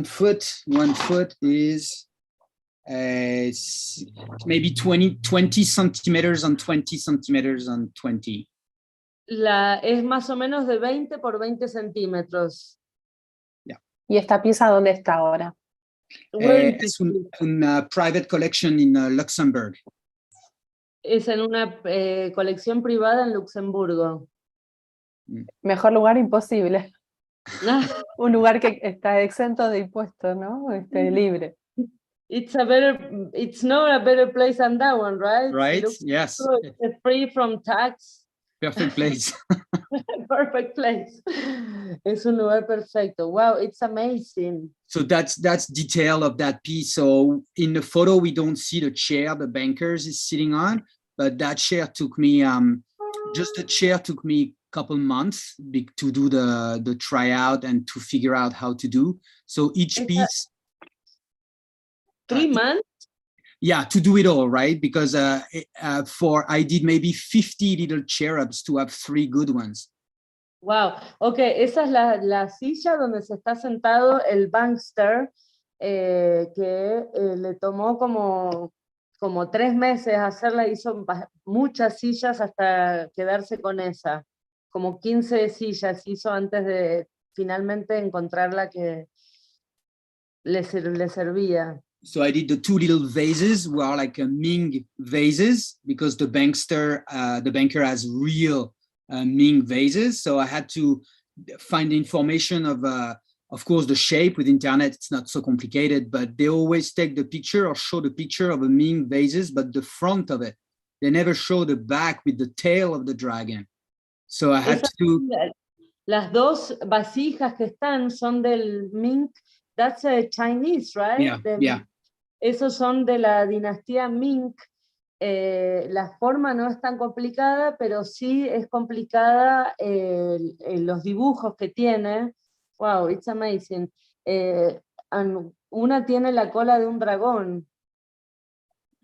foot. 1 foot is maybe 20 centimeters on 20 centimeters on 20. Es más o menos de 20 por 20 centímetros. Yeah. ¿Y esta pieza dónde está ahora? Es una private collection in Luxembourg. Es en una colección privada en Luxemburgo. Mejor lugar imposible. Un lugar que está exento de impuestos, ¿no? Libre. It's not a better place than that one, right? Right, yes. It's free from tax. Perfect place. Perfect place. Es un lugar perfecto. Wow, it's amazing. So that's detail of that piece. So in the photo, we don't see the chair the bankers is sitting on, but that chair took me, just the chair took me a couple months to do the tryout and to figure out how to do. So each piece. 3 months? Yeah, to do it all, right? Because I did maybe 50 little cherubs to have 3 good ones. Wow, ok, esa es la silla donde se está sentado el bankster, que le tomó como 3 meses hacerla, hizo muchas sillas hasta quedarse con esa, como 15 sillas hizo antes de finalmente encontrar la que le servía. So I did the 2 little vases, were like Ming vases, because the banker has real Ming vases. So I had to find information of course, the shape. With internet, it's not so complicated, but they always take the picture or show the picture of a Ming vases, but the front of it. They never show the back with the tail of the dragon. So I had to... Las 2 vasijas que están son del Ming. That's a Chinese, right? Yeah, yeah. Esos son de la dinastía Ming. La forma no es tan complicada, pero sí es complicada los dibujos que tiene. Wow, it's amazing. Una tiene la cola de un dragón.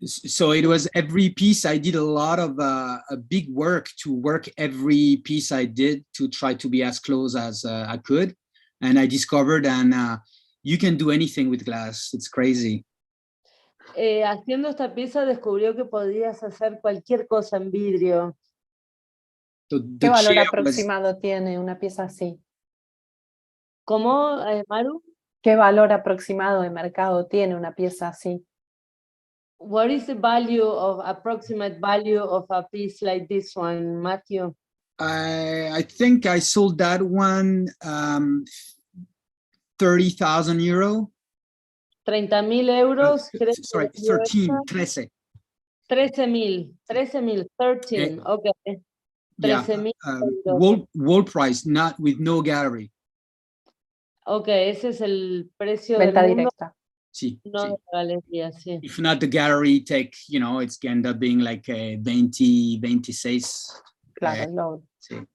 So it was every piece. I did a lot of a big work to work every piece I did to try to be as close as I could. And I discovered, and you can do anything with glass. It's crazy. Haciendo esta pieza descubrió que podías hacer cualquier cosa en vidrio. ¿Qué valor aproximado tiene una pieza así? ¿Cómo, Maru? ¿Qué valor aproximado de mercado tiene una pieza así? What is the approximate value of a piece like this one, Matthew? I think I sold that one 30,000 euro. 30.000 euros. Sorry, 13. 13, okay. 13.000 euros. Wall price, not with no gallery. Okay, ese es el precio Venta del mundo. Directa. Sí, no sí. de galería, sí. If not the gallery, it's going to end up being like a 26. Claro, no. Sí.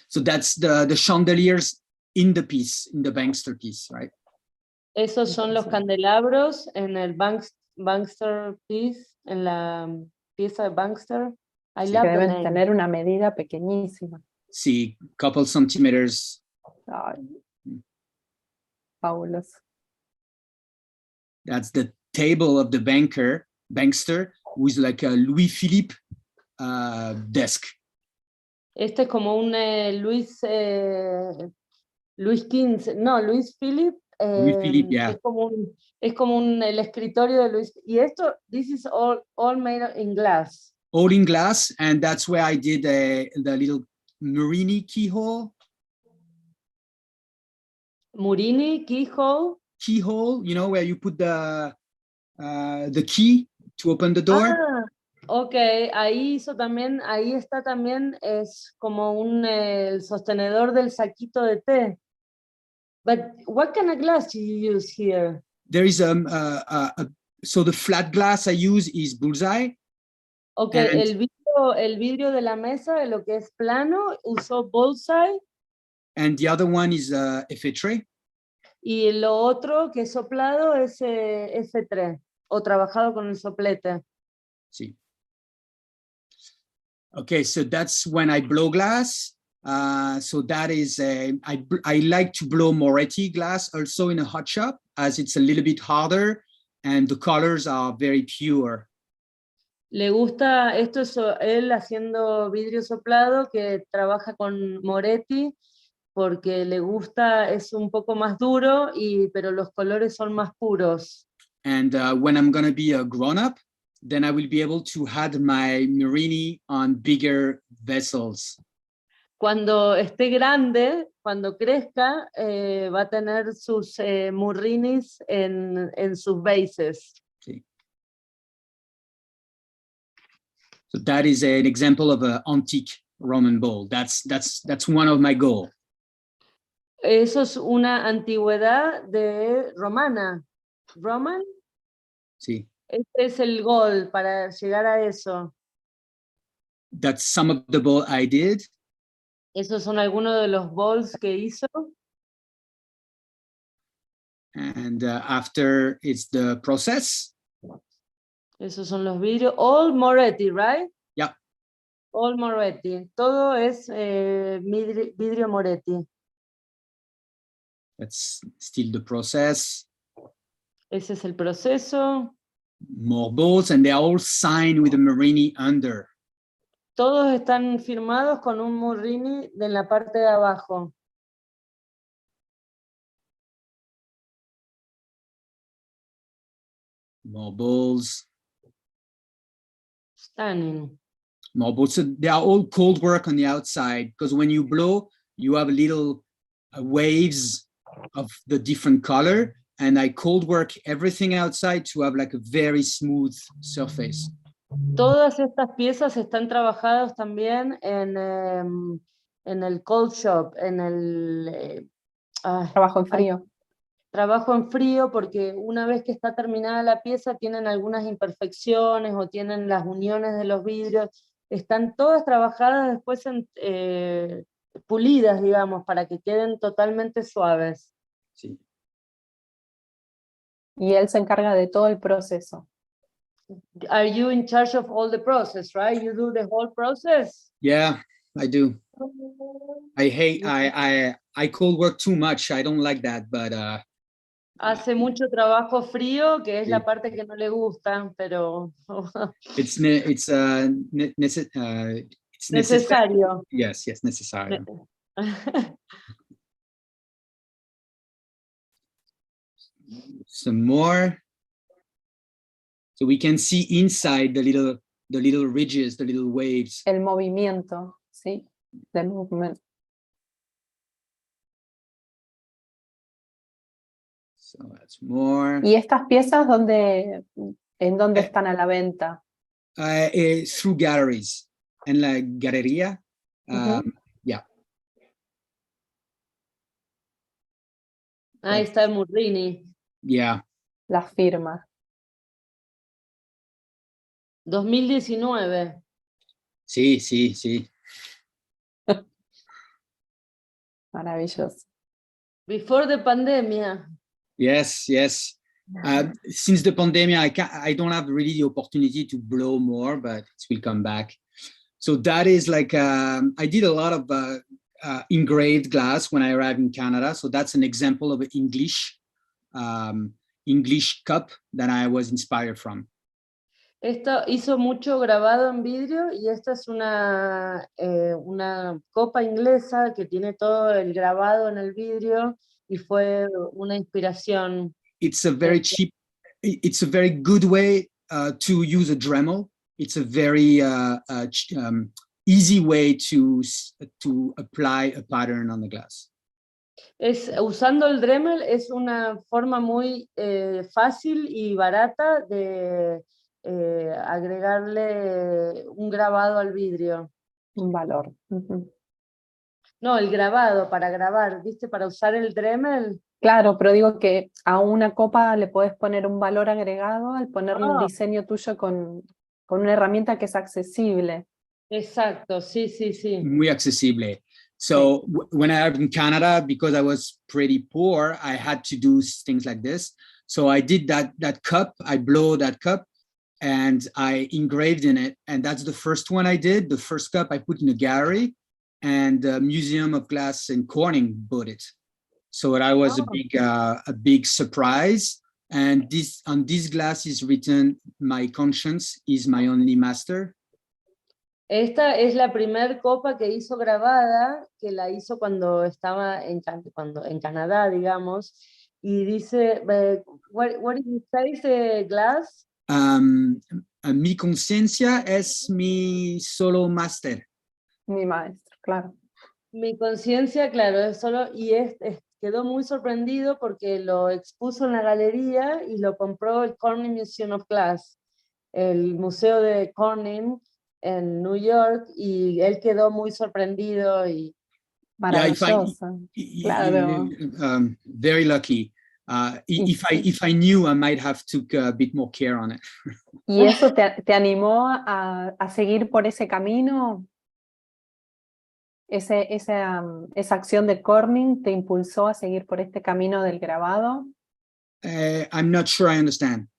So that's the chandeliers in the piece, in the bankster piece, right? Esos son los candelabros en el bankster piece, en la pieza de bankster. Sí, que deben tener una medida pequeñísima. Sí, couple centimeters. Ay, fabuloso. That's the table of the bankster, with like a Louis Philippe desk. Este es como un Luis Luis XV, no, Luis Philip, Louis Philippe, yeah. es como el escritorio de Luis, y esto, this is all made in glass. All in glass, and that's where I did the little Marini keyhole. Murini, keyhole. Keyhole, you know, where you put the key to open the door. Ah, ok, ahí está también, es como el sostenedor del saquito de té. But what kind of glass do you use here? There is so the flat glass I use is bullseye. Ok, And el vidrio de la mesa, de lo que es plano, usó bullseye. And the other one is F3. Y lo otro que es soplado es F3, o trabajado con el soplete. Sí. Okay, so that's when I blow glass. So that is, I like to blow Moretti glass also in a hot shop, as it's a little bit harder and the colors are very pure. Le gusta, esto es él haciendo vidrio soplado, que trabaja con Moretti, porque le gusta, es un poco más duro, pero los colores son más puros. And when I'm gonna be a grown-up, then I will be able to add my Marini on bigger vessels. Cuando esté grande, cuando crezca, va a tener sus murrinis en sus bases. Sí. So that is an example of an antique Roman bowl. That's one of my goals. Eso es una antigüedad romana. ¿Roman? Sí. Este es el goal para llegar a eso. That's some of the bowl I did. Esos son algunos de los bowls que hizo. And after it's the process. Esos son los vidrios. All Moretti, right? Yeah. All Moretti. Todo es vidrio Moretti. That's still the process. Ese es el proceso. More bowls, and they're all signed with a Marini under. Todos están firmados con un Murrini en la parte de abajo. More bowls. Stunning. More bowls. So they are all cold work on the outside, because when you blow, you have little waves of the different color, and I cold work everything outside to have like a very smooth surface. Todas estas piezas están trabajadas también en el cold shop, en el Trabajo en frío. Trabajo en frío, porque una vez que está terminada la pieza tienen algunas imperfecciones o tienen las uniones de los vidrios. Están todas trabajadas después pulidas, digamos, para que queden totalmente suaves. Sí. Y él se encarga de todo el proceso. Are you in charge of all the process, right? You do the whole process? Yeah, I do. I cold work too much. I don't like that, but hace mucho trabajo frío, que es sí. la parte que no le gusta, pero it's necesario. Yes, necessary. Some more. So we can see inside the little ridges, the little waves. El movimiento, sí, del movimiento. So that's more. ¿Y estas piezas en dónde están a la venta? Through galleries. En la galería. Yeah. Ahí está el Murrini. Yeah. La firma. 2019. Sí. Maravilloso. Before the pandemia. Yes. Since the pandemic, I don't have really the opportunity to blow more, but it will come back. So that is like, I did a lot of engraved glass when I arrived in Canada. So that's an example of an English cup that I was inspired from. Esto hizo mucho grabado en vidrio y esta es una copa inglesa que tiene todo el grabado en el vidrio y fue una inspiración. It's a very cheap, it's a very good way to use a Dremel. It's a very easy way to apply a pattern on the glass. Usando el Dremel es una forma muy fácil y barata de agregarle un grabado al vidrio. Un valor. No, el grabado, para grabar, ¿viste? Para usar el Dremel. Claro, pero digo que a una copa le podés poner un valor agregado al ponerle un diseño tuyo con una herramienta que es accesible. Exacto, sí, sí, sí. Muy accesible. So when I arrived in Canada, because I was pretty poor, I had to do things like this. So I did that cup, I blow that cup, and I engraved in it. And that's the first one I did. The first cup I put in a gallery, and the Museum of Glass in Corning bought it. So that was a big surprise. And on this glass is written, "My conscience is my only master." Esta es la primer copa que hizo grabada, que la hizo cuando estaba en Canadá, digamos, y dice, what did you say, glass? Mi conciencia es mi solo máster. Mi maestro, claro. Mi conciencia, claro, es solo, y quedó muy sorprendido porque lo expuso en la galería y lo compró el Corning Museum of Glass, el museo de Corning en New York, y él quedó muy sorprendido y maravilloso. Claro. Very lucky. If I knew, I might have took a bit more care on it. ¿Y eso te animó a seguir por ese camino? ¿Esa acción de Corning te impulsó a seguir por este camino del grabado? I'm not sure I understand.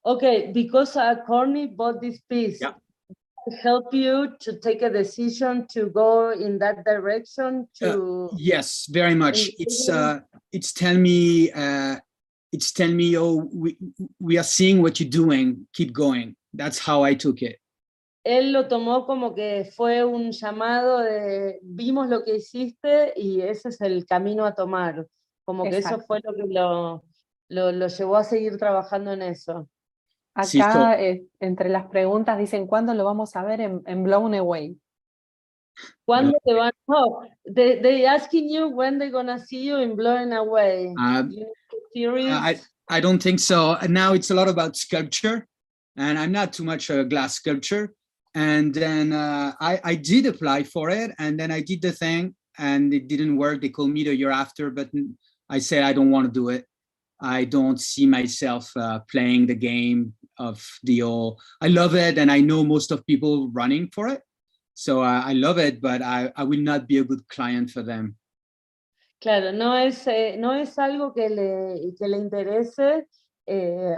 Okay, because Corning bought this piece. Yeah. Help you to take a decision to go in that direction yes, very much. It's telling me oh, we are seeing what you're doing, keep going. That's how I took it. Él lo tomó como que fue un llamado de vimos lo que hiciste y ese es el camino a tomar, como que eso fue lo que lo llevó a seguir trabajando en eso. Acá, entre las preguntas, dicen, ¿cuándo lo vamos a ver en Blown Away? ¿Cuándo te van? No, they asking you when they're gonna see you in Blown Away. I don't think so. Now it's a lot about sculpture, and I'm not too much a glass sculpture. And then I did apply for it, and then I did the thing, and it didn't work. They called me the year after, but I said I don't want to do it. I don't see myself playing the game of the whole. I love it, and I know most of people running for it, so I love it, but I will not be a good client for them. Claro, no es algo que le interese.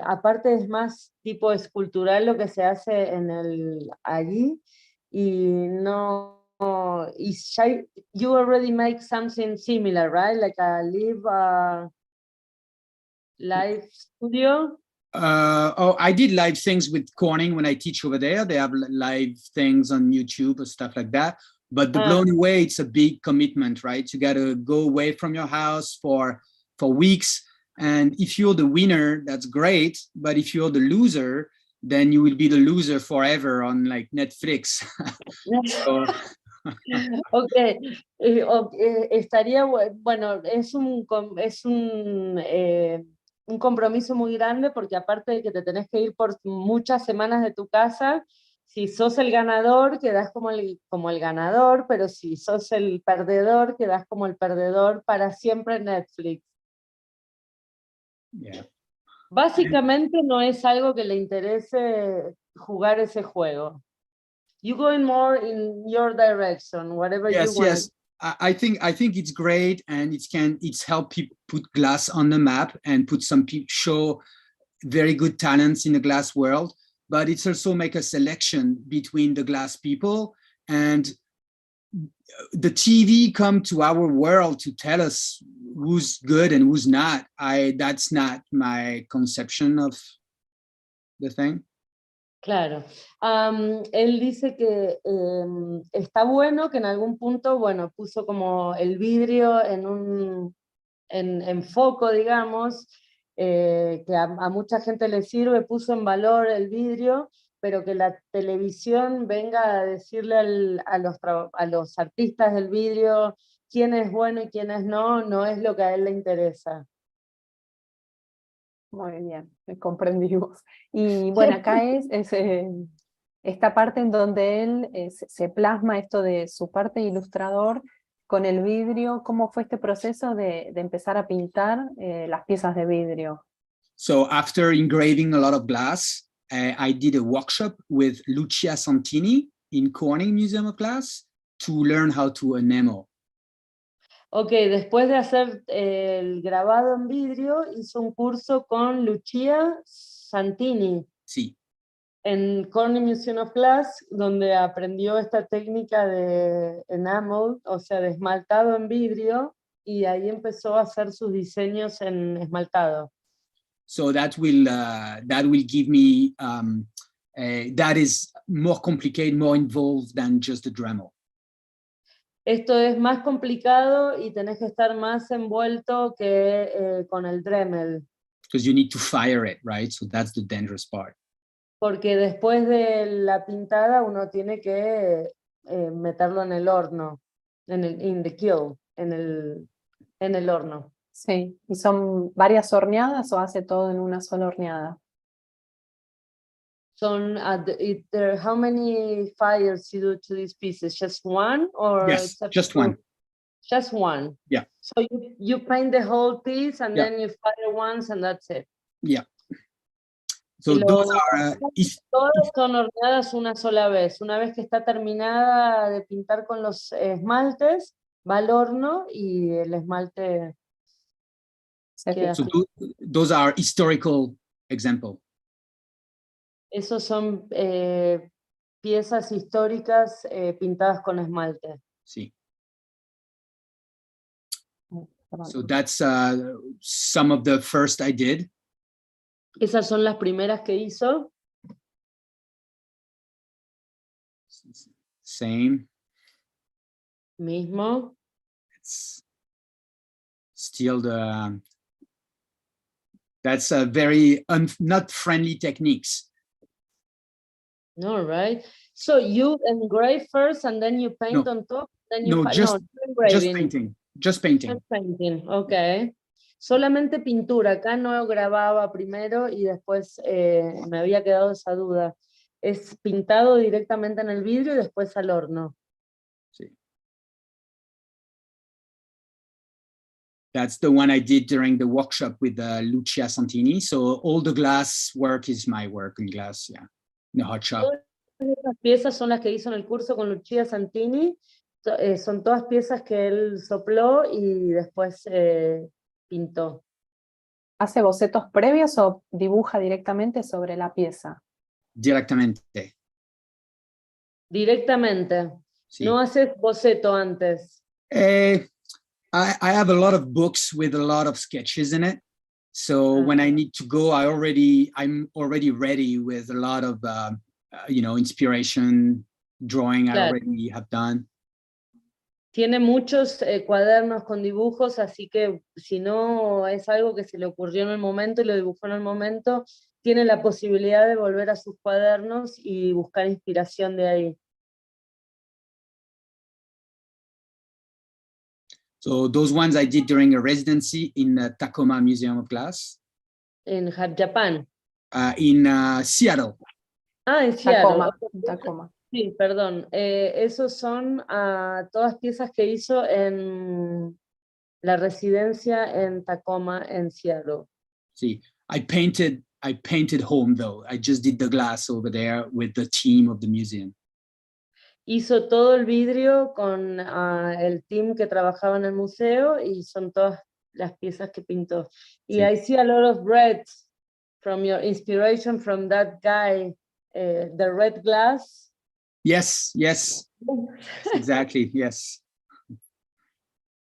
Aparte es más tipo escultural lo que se hace allí, y no, you already make something similar, right? Like a live studio. I did live things with Corning when I teach over there. They have live things on YouTube or stuff like that. But the Blown Away, it's a big commitment, right? You got to go away from your house for weeks. And if you're the winner, that's great. But if you're the loser, then you will be the loser forever on like Netflix. So, Okay, estaría bueno, es un compromiso muy grande porque aparte de que te tenés que ir por muchas semanas de tu casa, si sos el ganador quedás como el ganador, pero si sos el perdedor quedás como el perdedor para siempre en Netflix. Yeah. Básicamente no es algo que le interese jugar ese juego. You going more in your direction, whatever you want. Yes. I think it's great, and it's help people put glass on the map and put some people show very good talents in the glass world. But it's also make a selection between the glass people, and the TV come to our world to tell us who's good and who's not. That's not my conception of the thing. Claro. Él dice que está bueno, que en algún punto, bueno, puso como el vidrio en foco, digamos, que a mucha gente le sirve, puso en valor el vidrio, pero que la televisión venga a decirle a los artistas del vidrio quién es bueno y quién es no es lo que a él le interesa. Muy bien, comprendimos. Y bueno, acá esta parte en donde él se plasma esto de su parte de ilustrador con el vidrio. ¿Cómo fue este proceso de empezar a pintar las piezas de vidrio? So after engraving a lot of glass, I did a workshop with Lucia Santini in Corning Museum of Glass to learn how to enamel. Ok, después de hacer el grabado en vidrio, hizo un curso con Lucia Santini Sí. en Corning Museum of Glass, donde aprendió esta técnica de enamel, o sea, de esmaltado en vidrio, y ahí empezó a hacer sus diseños en esmaltado. So that will give me that is more complicated, more involved than just a Dremel. Esto es más complicado y tenés que estar más envuelto que con el Dremel. Because you need to fire it, right? So that's the dangerous part. Porque después de la pintada uno tiene que meterlo en el horno, in the kiln, en el horno. Sí, ¿y son varias horneadas o hace todo en una sola horneada? Son, how many fires you do to these pieces? Just one? Or Yes, just one. Just one. Yeah. So you paint the whole piece and Yeah. then you fire once and that's it. Yeah. So those are todas son horneadas una sola vez. Una vez que está terminada de pintar con los esmaltes, va al horno y el esmalte queda so así. those are historical examples. Esos son piezas históricas pintadas con esmalte. Sí. So that's some of the first I did. Esas son las primeras que hizo. Same. Mismo. It's still that's a very not friendly techniques. All right. So you engrave first and then you paint on top. Then you just painting. Just painting. Just painting, ok. Solamente pintura, acá no grababa primero y después me había quedado esa duda. Es pintado directamente en el vidrio y después al horno. Sí. That's the one I did during the workshop with Lucia Santini. So all the glass work is my work in glass, yeah. The hot shop. Todas esas piezas son las que hizo en el curso con Lucia Santini. Son todas piezas que él sopló y después pintó. ¿Hace bocetos previos o dibuja directamente sobre la pieza? Directamente. Directamente. Sí. No haces boceto antes. I have a lot of books with a lot of sketches in it. So when I need to go, I'm already ready with a lot of, inspiration, drawing I already have done. Tiene muchos cuadernos con dibujos, así que si no es algo que se le ocurrió en el momento y lo dibujó en el momento, tiene la posibilidad de volver a sus cuadernos y buscar inspiración de ahí. So those ones I did during a residency in the Tacoma Museum of Glass. En Japón. In Seattle. En Seattle. Tacoma. Sí, perdón. Esos son todas piezas que hizo en la residencia en Tacoma, en Seattle. Sí, I painted home though. I just did the glass over there with the team of the museum. Hizo todo el vidrio con el team que trabajaba en el museo y son todas las piezas que pintó. Y I see a lot of red from your inspiration from that guy, the red glass. Yes, exactly, yes.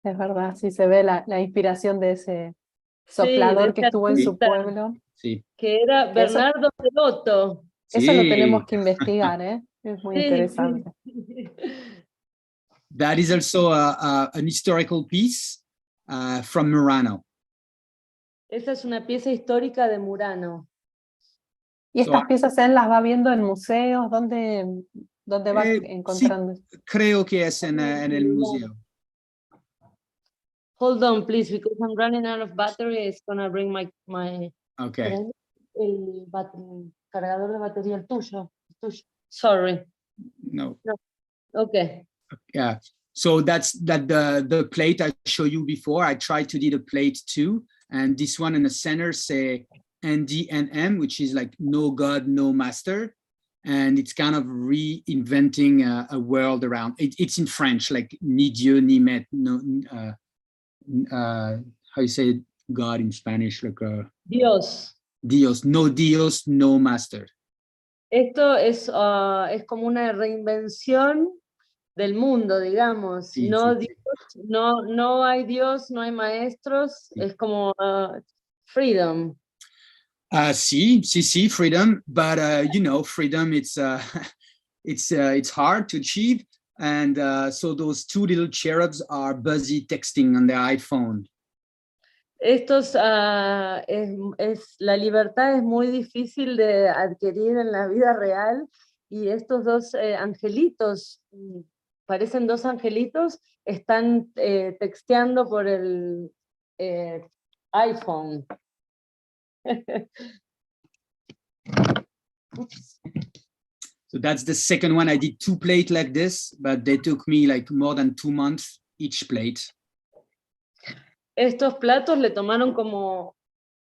Es verdad, sí se ve la inspiración de ese soplador que estuvo en su pueblo. Sí. Que era Bernardo Pelotto. Eso lo Sí. tenemos que investigar, ¿eh? Es muy Sí, interesante. sí. That is also an historical piece from Murano. Esa es una pieza histórica de Murano. ¿Y So, estas piezas él las va viendo en museos? ¿Dónde va sí, encontrando? creo que es en el museo. Hold on, please, because I'm running out of battery. It's gonna bring my Okay. el cargador de batería, el tuyo. Sorry. No. Okay. Yeah. So that's the plate I showed you before. I tried to do the plate too, and this one in the center say NDNM, which is like no God, no master, and it's kind of reinventing a world around. It's in French, like ni Dieu ni maître. No, how you say God in Spanish? Like Dios. Dios, no master. Esto es como una reinvención del mundo, digamos. Sí, No, sí, sí. Dios, no hay Dios, no hay maestros, Sí. es como freedom. See, freedom, but you know, freedom, it's it's hard to achieve, and so those two little cherubs are busy texting on their iPhone. Estos, la libertad es muy difícil de adquirir en la vida real, y estos dos angelitos, parecen dos angelitos, están texteando por el iPhone. So that's the second one. I did 2 plates like this, but they took me like more than 2 months each plate. Estos platos le tomaron como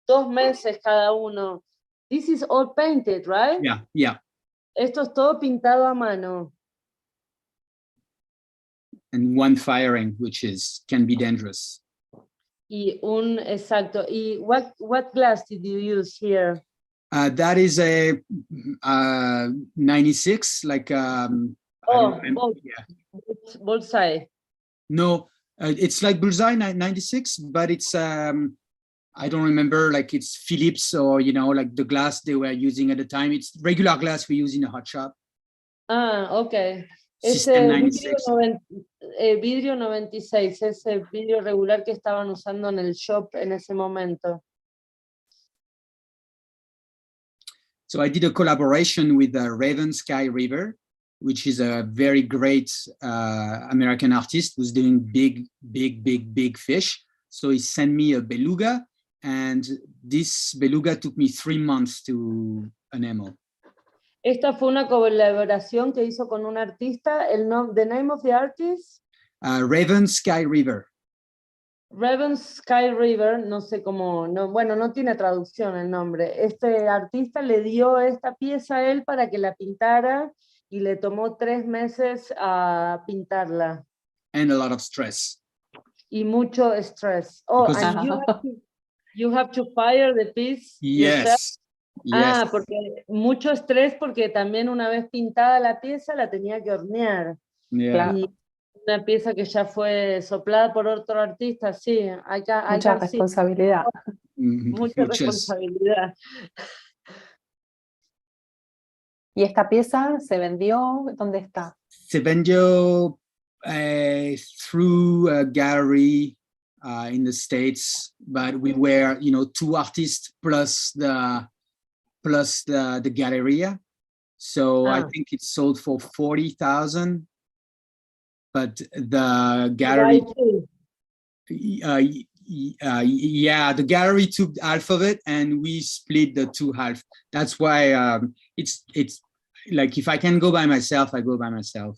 2 meses cada uno. This is all painted, right? Yeah, yeah. Esto es todo pintado a mano. And one firing, which can be dangerous. Exacto. Y what glass did you use here? That is a 96, like Bullseye. No, it's like bullseye 96, but it's I don't remember, like it's Philips or like the glass they were using at the time. It's regular glass we use in a hot shop. Okay. System Ese 96. vidrio 96, ese vidrio regular que estaban usando en el shop en ese momento. So I did a collaboration with Raven Sky River, which is a very great American artist who's doing big fish. So he sent me a beluga, and this beluga took me 3 months to enamel. Esta fue una colaboración que hizo con un artista. The name of the artist? Raven Sky River. Raven Sky River, no sé cómo, no tiene traducción el nombre. Este artista le dio esta pieza a él para que la pintara, y le tomó 3 meses a pintarla. And a lot of stress. Y mucho estrés. Oh, Because and you have to fire the piece yourself. Yes. Porque mucho estrés, porque también una vez pintada la pieza la tenía que hornear. Yeah. Claro. Y una pieza que ya fue soplada por otro artista, sí. Mucha responsabilidad. Mucha responsabilidad. ¿Y esta pieza se vendió? ¿Dónde está? Se vendió through a gallery in the States, but we were, 2 artists plus the galleria. So I think it sold for 40,000, but the gallery, the gallery took half of it, and we split the 2 half. That's why it's like, if I can go by myself, I go by myself.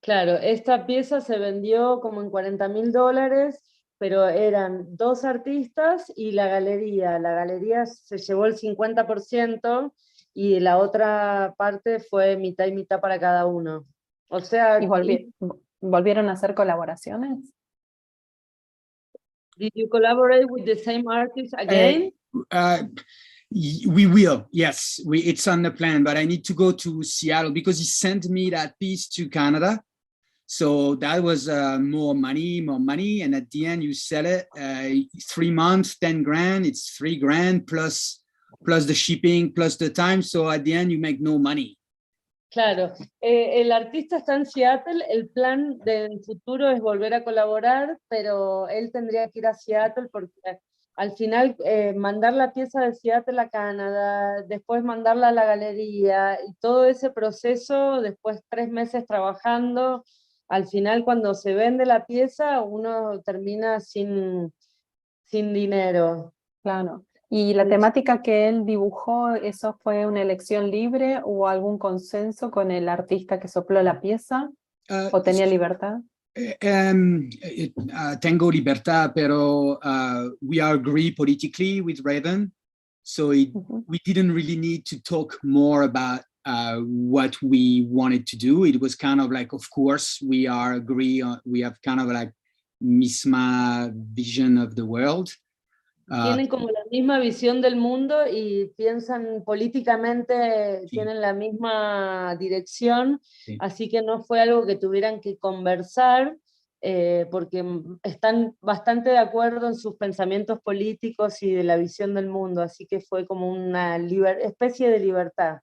Claro, esta pieza se vendió como en $40,000, pero eran 2 artistas y la galería. La galería se llevó el 50% y la otra parte fue mitad y mitad para cada uno. O sea, ¿Y volvieron a hacer colaboraciones? Did you collaborate with the same artist again? We will, yes. It's on the plan, but I need to go to Seattle because he sent me that piece to Canada. So that was more money, and at the end you sell it 3 months, 10 grand. It's $3 grand plus plus the shipping, plus the time. So at the end, you make no money. Claro, el artista está en Seattle, el plan del futuro es volver a colaborar, pero él tendría que ir a Seattle porque al final mandar la pieza de Seattle a Canadá, después mandarla a la galería, y todo ese proceso, después 3 meses trabajando, al final cuando se vende la pieza uno termina sin dinero. Claro. ¿Y la temática que él dibujó, eso fue una elección libre o algún consenso con el artista que sopló la pieza? ¿O tenía libertad? Tengo libertad, pero we agree politically with Raven, so we didn't really need to talk more about what we wanted to do. It was kind of like, of course, we have kind of like misma vision of the world. Tienen como la misma visión del mundo y piensan políticamente, sí. Tienen la misma dirección, Sí. Así que no fue algo que tuvieran que conversar, porque están bastante de acuerdo en sus pensamientos políticos y de la visión del mundo, así que fue como una especie de libertad.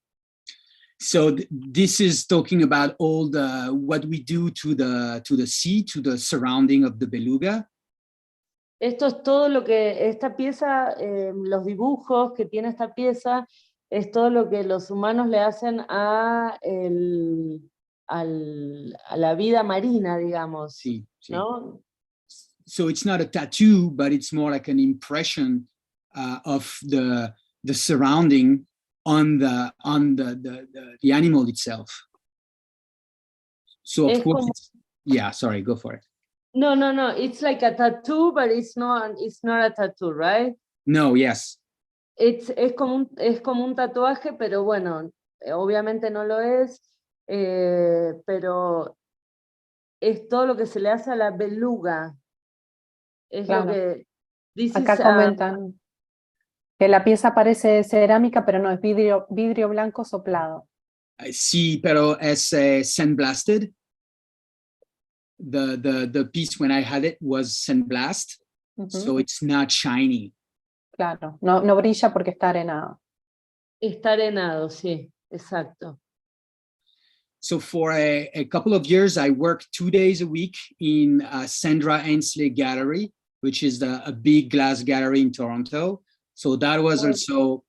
So this is talking about all what we do to the sea, to the surrounding of the beluga. Esto es todo lo que esta pieza, los dibujos que tiene esta pieza, es todo lo que los humanos le hacen a la vida marina, digamos. Sí, sí. ¿No? So it's not a tattoo, but it's more like an impression of the surrounding on the animal itself. So of course, yeah, sorry, go for it. No, it's like a tattoo, but it's not a tattoo, right? No, yes. Es como un tatuaje, pero bueno, obviamente no lo es, pero es todo lo que se le hace a la beluga. Es claro. lo que... Acá comentan que la pieza parece cerámica, pero no, es vidrio blanco soplado. Sí, pero es sandblasted. The piece when I had it was sandblast, so it's not shiny. Claro, no brilla porque está arenado. Está arenado, sí, exacto. So for a couple of years, I worked 2 days a week in Sandra Ainsley Gallery, which is a big glass gallery in Toronto. So that was also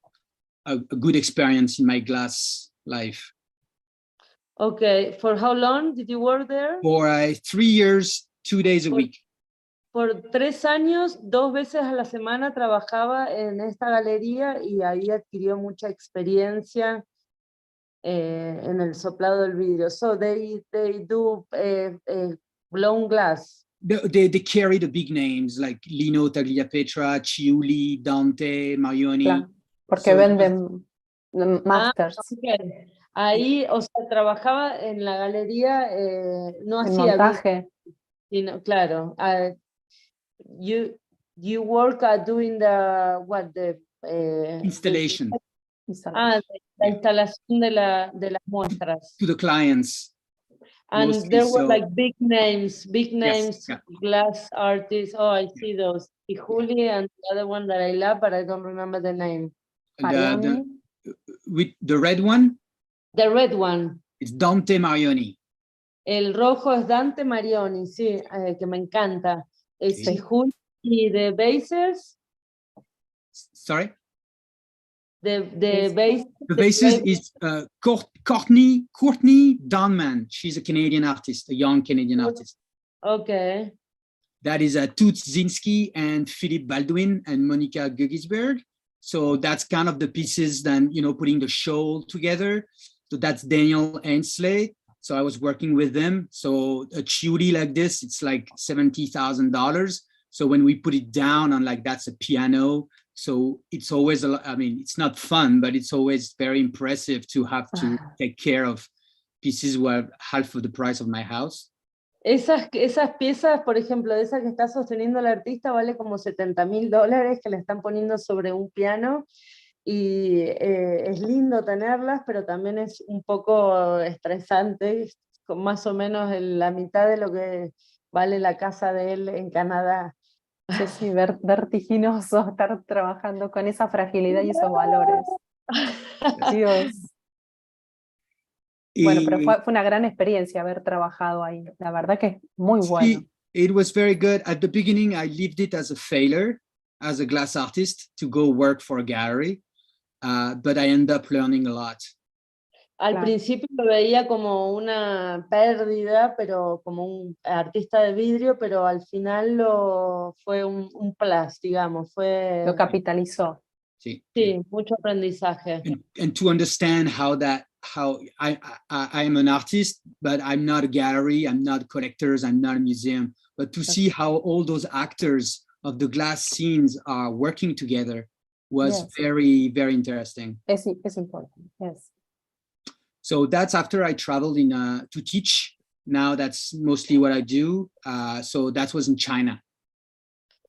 a good experience in my glass life. Okay, for how long did you work there? For 3 years, 2 days a week. Por 3 años, 2 veces a la semana trabajaba en esta galería y ahí adquirió mucha experiencia en el soplado del vidrio. So they do blown glass. They carry the big names like Lino Tagliapetra, Ciuli, Dante, Marioni. Claro, porque so venden masters. Okay. Ahí, o sea, trabajaba en la galería, no en hacía montaje. Sino, claro. You work at doing the installation. La instalación de las muestras. To the clients. And mostly, there were so, like big names, yes, yeah. glass artists. Oh, I see those. Juli and the other one that I love, but I don't remember the name. With the red one? The red one. It's Dante Marioni. El rojo es Dante Marioni, sí, que me encanta. Sí. Juli y the bases. Sorry? The bases. The basis is Courtney Downman. She's a Canadian artist, a young Canadian artist. Okay. That is Toots Zinski and Philippe Baldwin and Monica Gugisberg. So that's kind of the pieces then, putting the show together. So that's Daniel Ainsley. So I was working with them. So a Ciuli like this, it's like $70,000. So when we put it down on that's a piano. So it's always a lot, it's not fun, but it's always very impressive to have to take care of pieces were half of the price of my house. Esas piezas, por ejemplo, esa que está sosteniendo el artista vale como $70,000 que le están poniendo sobre un piano y es lindo tenerlas, pero también es un poco estresante, con más o menos la mitad de lo que vale la casa de él en Canadá. Sí, sí, vertiginoso estar trabajando con esa fragilidad y esos valores. Dios. Bueno, pero Y fue una gran experiencia haber trabajado ahí. La verdad que es muy bueno. sí, it was very good. At the beginning, I lived it as a failure, as a glass artist, to go work for a gallery, but I ended up learning a lot. Al Claro. principio lo veía como una pérdida, pero como un artista de vidrio, pero al final fue un plus, digamos, Lo fue, capitalizó. Sí, sí, mucho aprendizaje. and to understand how I am an artist, but I'm not a gallery, I'm not collectors, I'm not a museum, but to see how all those actors of the glass scenes are working together was Yes. very, very interesting. Es importante. Yes. So that's after I traveled to teach. Now that's mostly what I do. So that was in China.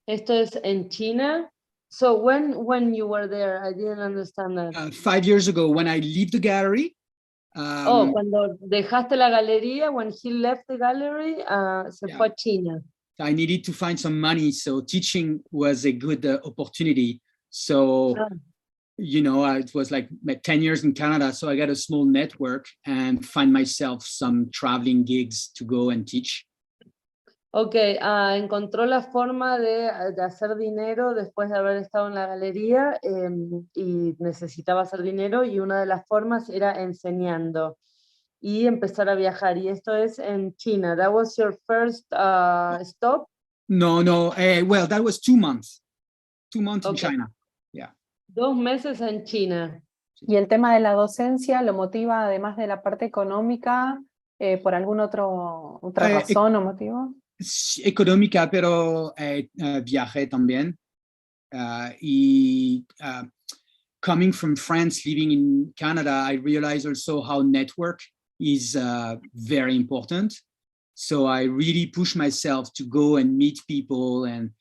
Esto es en China. So when you were there, I didn't understand that. 5 years ago, when I leave the gallery, Cuando dejaste la galería, when he left the gallery, se fue a China. I needed to find some money, so teaching was a good opportunity. So, you know, it was like 10 years in Canada, so I got a small network and find myself some traveling gigs to go and teach. Ok, encontró la forma de hacer dinero después de haber estado en la galería y necesitaba hacer dinero y una de las formas era enseñando y empezar a viajar. Y esto es en China. That was your first stop? No, well, that was 2 months. 2 months in China. Yeah. 2 meses en China. Y el tema de la docencia lo motiva, además de la parte económica, por alguna otra razón o motivo. Económica, pero viajé también. Coming from France, living in Canada, I realized also how network is very important. So I really push myself to go and meet people and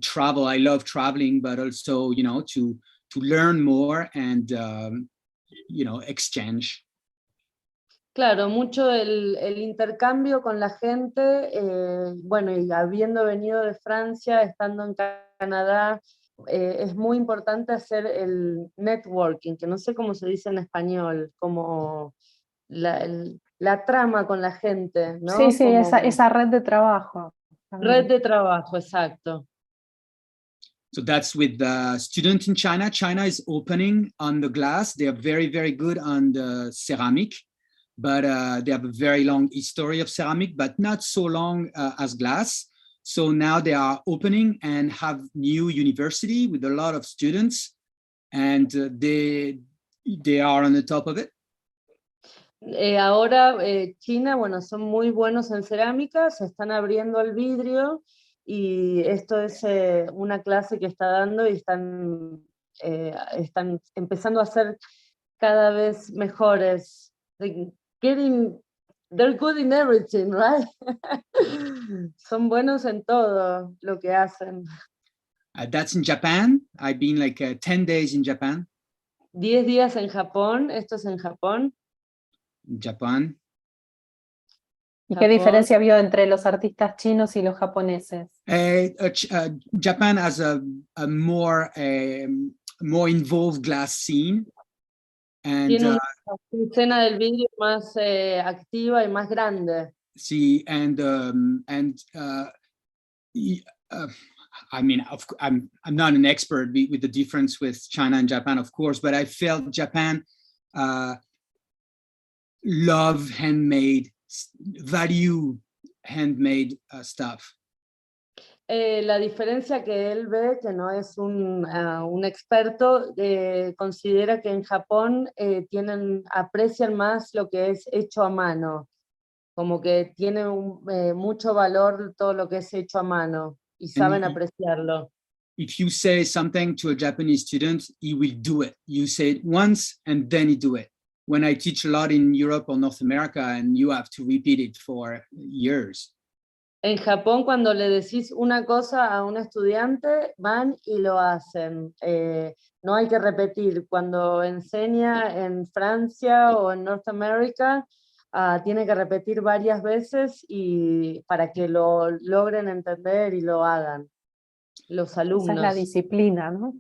travel. I love traveling, but also, you know, to learn more and, you know, exchange. Claro, mucho el intercambio con la gente, bueno, y habiendo venido de Francia, estando en Canadá, es muy importante hacer el networking, que no sé cómo se dice en español, como la trama con la gente, ¿no? Sí, sí, como esa red de trabajo. red de trabajo, exacto. So that's with the student in China. China is opening on the glass. They are very, very good on the ceramic, but they have a very long history of ceramic, but not so long as glass. So now they are opening and have new university with a lot of students, and they are on the top of it. Ahora China, bueno, son muy buenos en cerámica, se están abriendo al vidrio y esto es una clase que está dando y están empezando a ser cada vez mejores. They're good in everything, right? Son buenos en todo lo que hacen. That's in Japan. I've been like 10 days in Japan. 10 días en Japón, esto es en Japón. Japan. ¿Y qué diferencia vio entre los artistas chinos y los japoneses? Japan has a more involved glass scene. And, tiene una escena del vidrio más activa y más grande. Sí, and I mean, I'm not an expert with the difference with China and Japan, of course, but I felt Japan love handmade, value handmade stuff. La diferencia que él ve, que no es un experto, considera que en Japón aprecian más lo que es hecho a mano, como que tiene mucho valor todo lo que es hecho a mano y saben apreciarlo. If you say something to a Japanese student, he will do it. You say it once and then he do it. When I teach a lot in Europe or North America, and you have to repeat it for years. En Japón, cuando le decís una cosa a un estudiante, van y lo hacen. No hay que repetir. Cuando enseña en Francia o en North America, tiene que repetir varias veces para que lo logren entender y lo hagan. los Esa es la alumnos. disciplina, ¿no?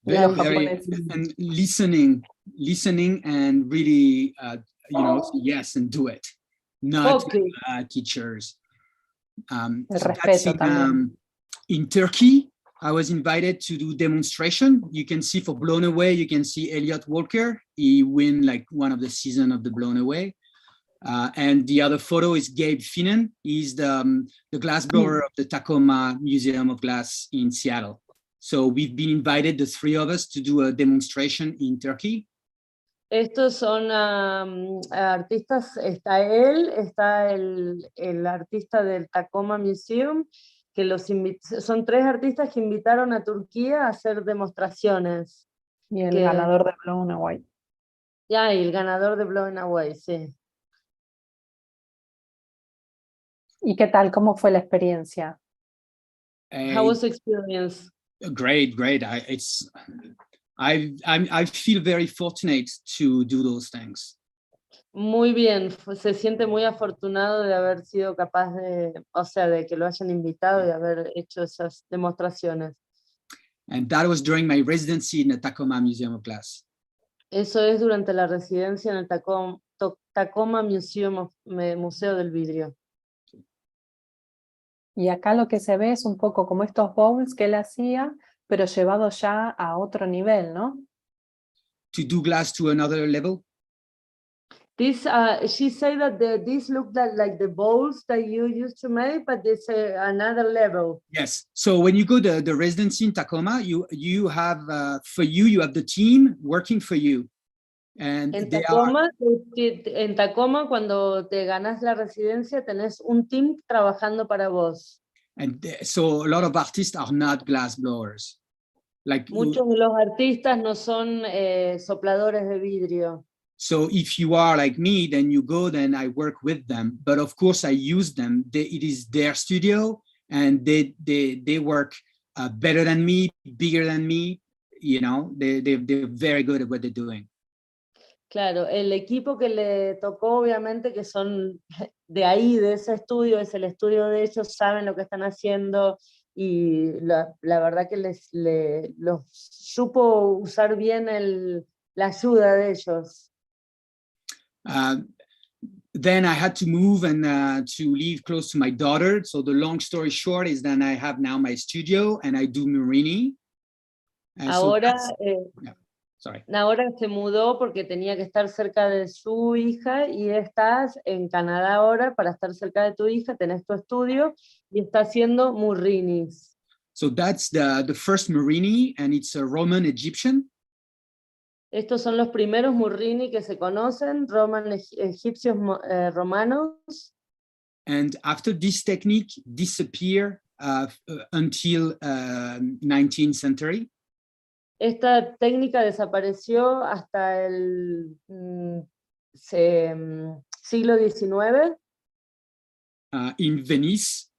Very, Los very, japoneses. and listening and really, say yes and do it, not Toque. teachers. El So that's respeto también. in Turkey. I was invited to do demonstration. You can see for Blown Away, you can see Elliot Walker. He win like one of the season of the Blown Away. And the other photo is Gabe Finnan. He's the glassblower of the Tacoma Museum of Glass in Seattle. So we've been invited, the three of us, to do a demonstration in Turkey. Estos son artistas, está él, está el artista del Tacoma Museum, que son 3 artistas que invitaron a Turquía a hacer demostraciones. Y el ganador de Blown Away. Ya, y el ganador de Blown Away, sí. ¿Y qué tal? ¿Cómo fue la experiencia? How was the experience? Great. I feel very fortunate to do those things. Muy bien, se siente muy afortunado de haber sido capaz de, o sea, de que lo hayan invitado y haber hecho esas demostraciones. And that was during my residency in the Tacoma Museum of Glass. Eso es durante la residencia en el Tacoma Museum Museo del Vidrio. Y acá lo que se ve es un poco como estos bowls que él hacía, pero llevado ya a otro nivel, ¿no? To do glass to another level. This, she said that these look like the bowls that you used to make, but it's another level. Yes. So when you go to the residency in Tacoma, you have you have the team working for you, and en Tacoma, cuando te ganas la residencia, tenés un team trabajando para vos. And so a lot of artists are not glass blowers. Like muchos de los artistas no son sopladores de vidrio. So if you are like me, then you go, then I work with them. But of course I use them. It is their studio and they work better than me, bigger than me. You know, they're very good at what they're doing. Claro, el equipo que le tocó, obviamente, que son de ahí, de ese estudio, es el estudio de ellos, saben lo que están haciendo y la verdad que los supo usar bien la ayuda de ellos. Then I had to move and to live close to my daughter. So the long story short is that I have now my studio and I do Marini. Ahora, sorry. Ahora se mudó porque tenía que estar cerca de su hija y estás en Canadá ahora para estar cerca de tu hija, tenés tu estudio y está haciendo murrinis. So that's the first Marini and it's a Roman Egyptian. Estos son los primeros murrini que se conocen, egipcios romanos. And after this technique disappeared until 19th century. Esta técnica desapareció hasta el siglo XIX. In Venice,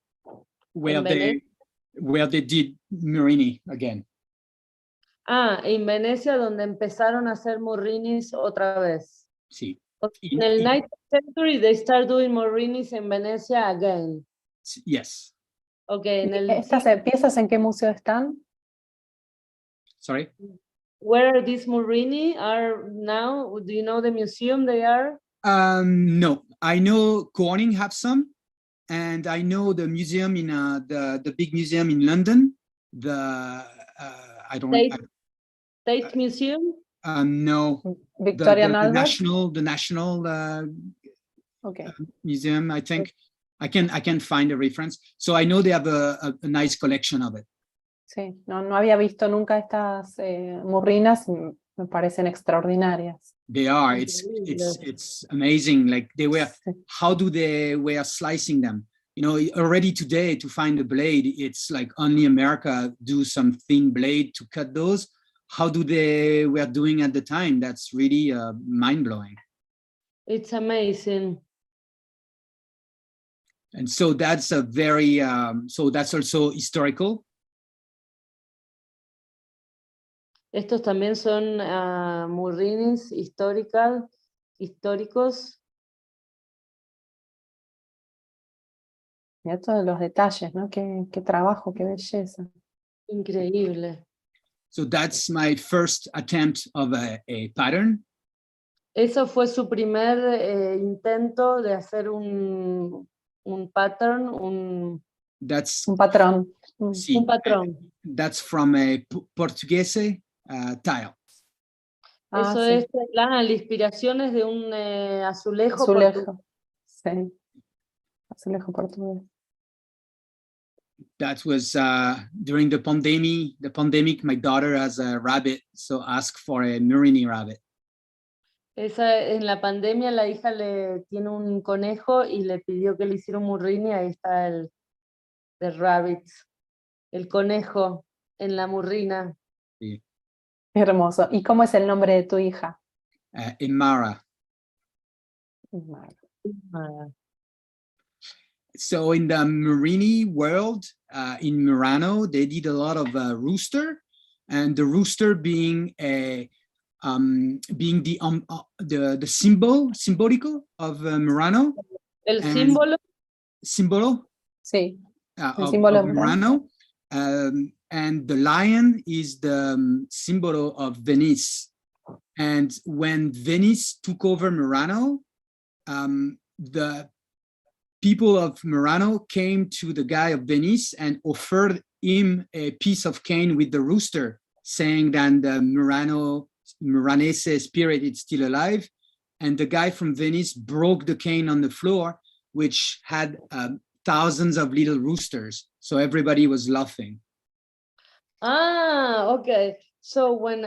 where they did Marini again. En Venecia, donde empezaron a hacer murrinis otra vez. Sí. En el 19th century, they start doing murrinis en Venecia again. Yes. Okay. ¿Estas piezas en qué museo están? Sorry? Where are these Murrini are now? Do you know the museum they are? No, I know Corning have some, and I know the museum in the big museum in London. State Museum? No. Victoria the National okay. Museum. I think I can find a reference. So I know they have a nice collection of it. Sí, no había visto nunca estas murrinas, me parecen extraordinarias. They are. It's amazing. Like how do they were slicing them? You know, already today to find a blade, it's like only America do some thin blade to cut those. How do they were doing at the time? That's really mind blowing. It's amazing. And so that's a very so that's also historical. Estos también son murrinis históricos. Mira todos los detalles, ¿no? Qué trabajo, qué belleza. Increíble. So that's my first attempt of a pattern. Eso fue su primer intento de hacer un pattern, That's Un patrón. sí, un patrón. that's from a Portuguese tile. Eso sí. es, la inspiración es de un azulejo portugués. Azulejo. Sí. Azulejo portugués. That was during the pandemic. My daughter has a rabbit, so asked for a Murini rabbit. En la pandemia la hija tiene un conejo y le pidió que le hiciera un murrini, ahí está el rabbit, el conejo en la murrina. Sí. Hermoso. ¿Y cómo es el nombre de tu hija? Imara. So in the Murini world, in Murano, they did a lot of rooster, and the rooster being the symbolical of Murano. El símbolo. Símbolo. Sí. Of símbolo Murano. And the lion is the symbol of Venice. And when Venice took over Murano, the people of Murano came to the guy of Venice and offered him a piece of cane with the rooster, saying that the Muranese spirit is still alive. And the guy from Venice broke the cane on the floor, which had thousands of little roosters. So everybody was laughing. Ah, okay. So when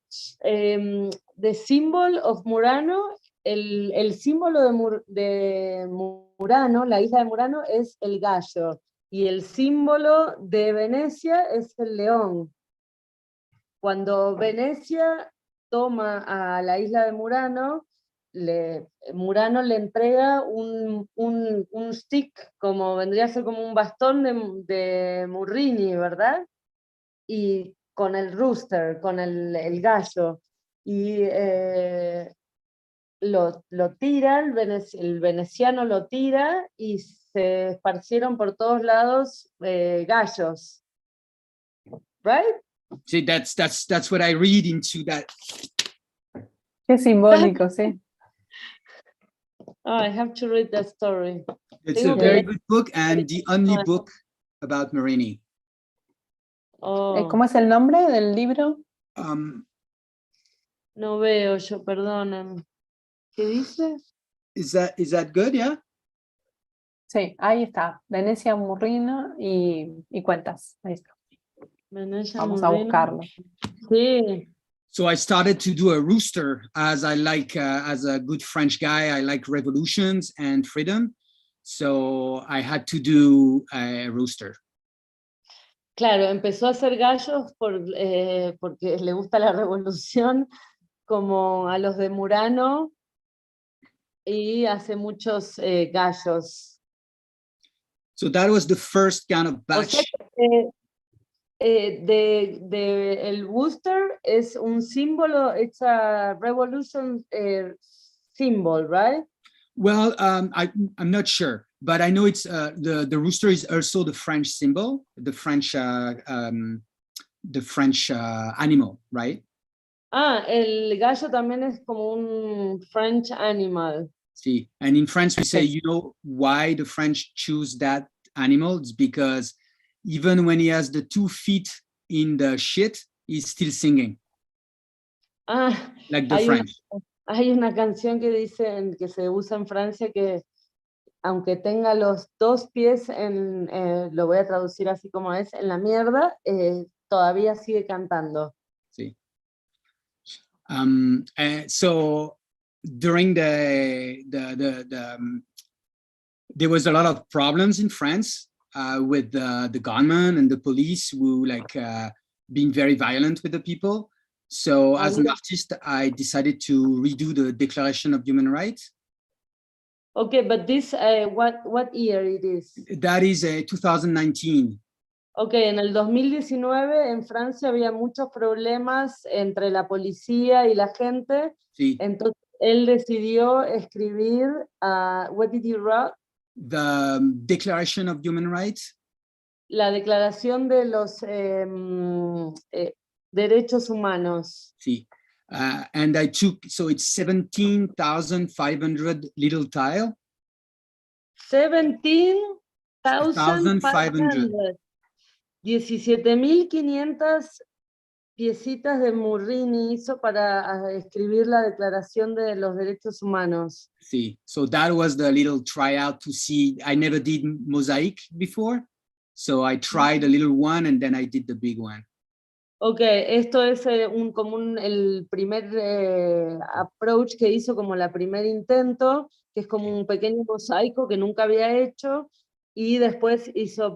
the symbol of Murano, el símbolo de Murano, la isla de Murano, es el gallo, y el símbolo de Venecia es el león. Cuando Venecia toma a la isla de Murano, Murano le entrega un stick, como vendría a ser como un bastón de Murrini, ¿verdad? Y con el rooster, con el gallo, y lo tira, el veneciano lo tira, y se esparcieron por todos lados gallos. Right? See, that's what I read into that. Qué simbólico, sí. Oh, I have to read that story. It's a very good book and the only book about Murini. Oh, ¿Cómo es el nombre del libro? no veo yo, perdonen. ¿Qué dice? Is that good? Yeah. Sí, ahí está. Venecia Murrino y cuentas. Ahí está. Venecia Vamos a Murrini. buscarlo. Sí. So I started to do a rooster, as I like, as a good French guy, I like revolutions and freedom. So I had to do a rooster. Claro, empezó a hacer gallos porque le gusta la revolución, como a los de Murano, y hace muchos gallos. So that was the first kind of batch. O sea, el booster es un símbolo, it's a revolution symbol, right? Well, I'm not sure, but I know it's the rooster is also the French symbol, the French animal, right? Ah, el gallo también es como un French animal. See, and in France we say, you know why the French choose that animal? It's because even when he has the 2 feet in the shit, he's still singing. Ah, like the French. Hay una canción que dicen que se usa en Francia que aunque tenga los 2 pies lo voy a traducir así como es, en la mierda, todavía sigue cantando. Sí. So during there was a lot of problems in France with the gunmen and the police who being very violent with the people. So as an artist, I decided to redo the Declaration of Human Rights. Okay, but this, what year it is? That is 2019. Okay, en el 2019 en Francia había muchos problemas entre la policía y la gente. Sí. Entonces él decidió escribir, what did you write? The Declaration of Human Rights. La Declaración de los Derechos Humanos. Sí. And I took, so it's 17,500 little tile. 17,500. 17.500 piecitas de Murrini hizo para escribir la Declaración de los Derechos Humanos. See, so that was the little tryout to see. I never did mosaic before, so I tried a little one and then I did the big one. Ok, esto es el primer approach que hizo, como la primer intento, que es como un pequeño mosaico que nunca había hecho, y después